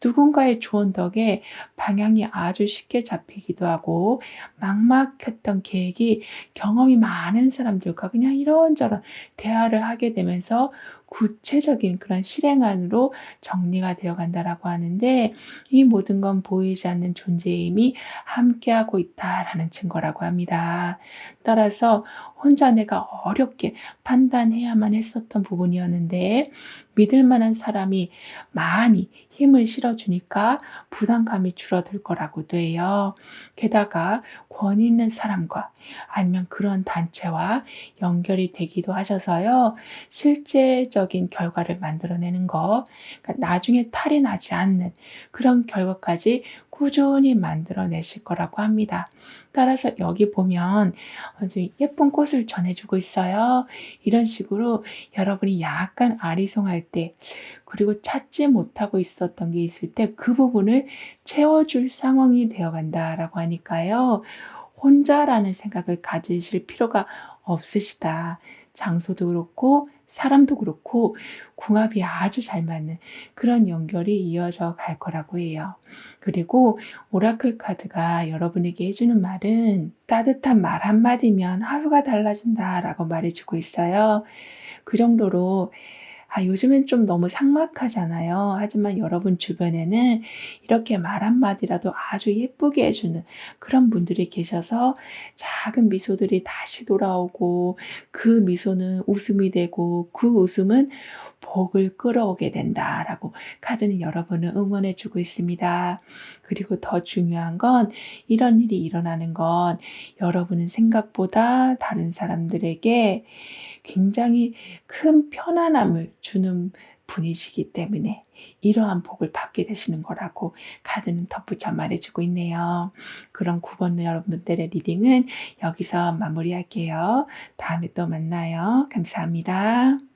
누군가의 조언 덕에 방향이 아주 쉽게 잡히기도 하고 막막했던 계획이 경험이 많은 사람들과 그냥 이런저런 대화를 하게 되면서 구체적인 그런 실행안으로 정리가 되어 간다라고 하는데 이 모든 건 보이지 않는 존재의 힘이 함께하고 있다라는 증거라고 합니다. 따라서 혼자 내가 어렵게 판단해야만 했었던 부분이었는데 믿을 만한 사람이 많이 힘을 실어 주니까 부담감이 줄어들 거라고도 해요. 게다가 권위 있는 사람과 아니면 그런 단체와 연결이 되기도 하셔서요. 실제적인 결과를 만들어내는 거, 그러니까 나중에 탈이 나지 않는 그런 결과까지 꾸준히 만들어내실 거라고 합니다. 따라서 여기 보면 아주 예쁜 꽃을 전해 주고 있어요. 이런 식으로 여러분이 약간 아리송할 때 그리고 찾지 못하고 있었던 게 있을 때 그 부분을 채워줄 상황이 되어 간다라고 하니까요. 혼자라는 생각을 가지실 필요가 없으시다. 장소도 그렇고 사람도 그렇고 궁합이 아주 잘 맞는 그런 연결이 이어져 갈 거라고 해요. 그리고 오라클 카드가 여러분에게 해 주는 말은 따뜻한 말 한마디면 하루가 달라진다라고 말해 주고 있어요. 그 정도로 요즘엔 좀 너무 삭막하잖아요. 하지만 여러분 주변에는 이렇게 말 한마디라도 아주 예쁘게 해 주는 그런 분들이 계셔서 작은 미소들이 다시 돌아오고 그 미소는 웃음이 되고 그 웃음은 복을 끌어오게 된다라고 카드는 여러분을 응원해 주고 있습니다. 그리고 더 중요한 건 이런 일이 일어나는 건 여러분은 생각보다 다른 사람들에게 굉장히 큰 편안함을 주는 분이시기 때문에 이러한 복을 받게 되시는 거라고 카드는 덧붙여 말해 주고 있네요. 그럼 9번 여러분들의 리딩은 여기서 마무리할게요. 다음에 또 만나요. 감사합니다.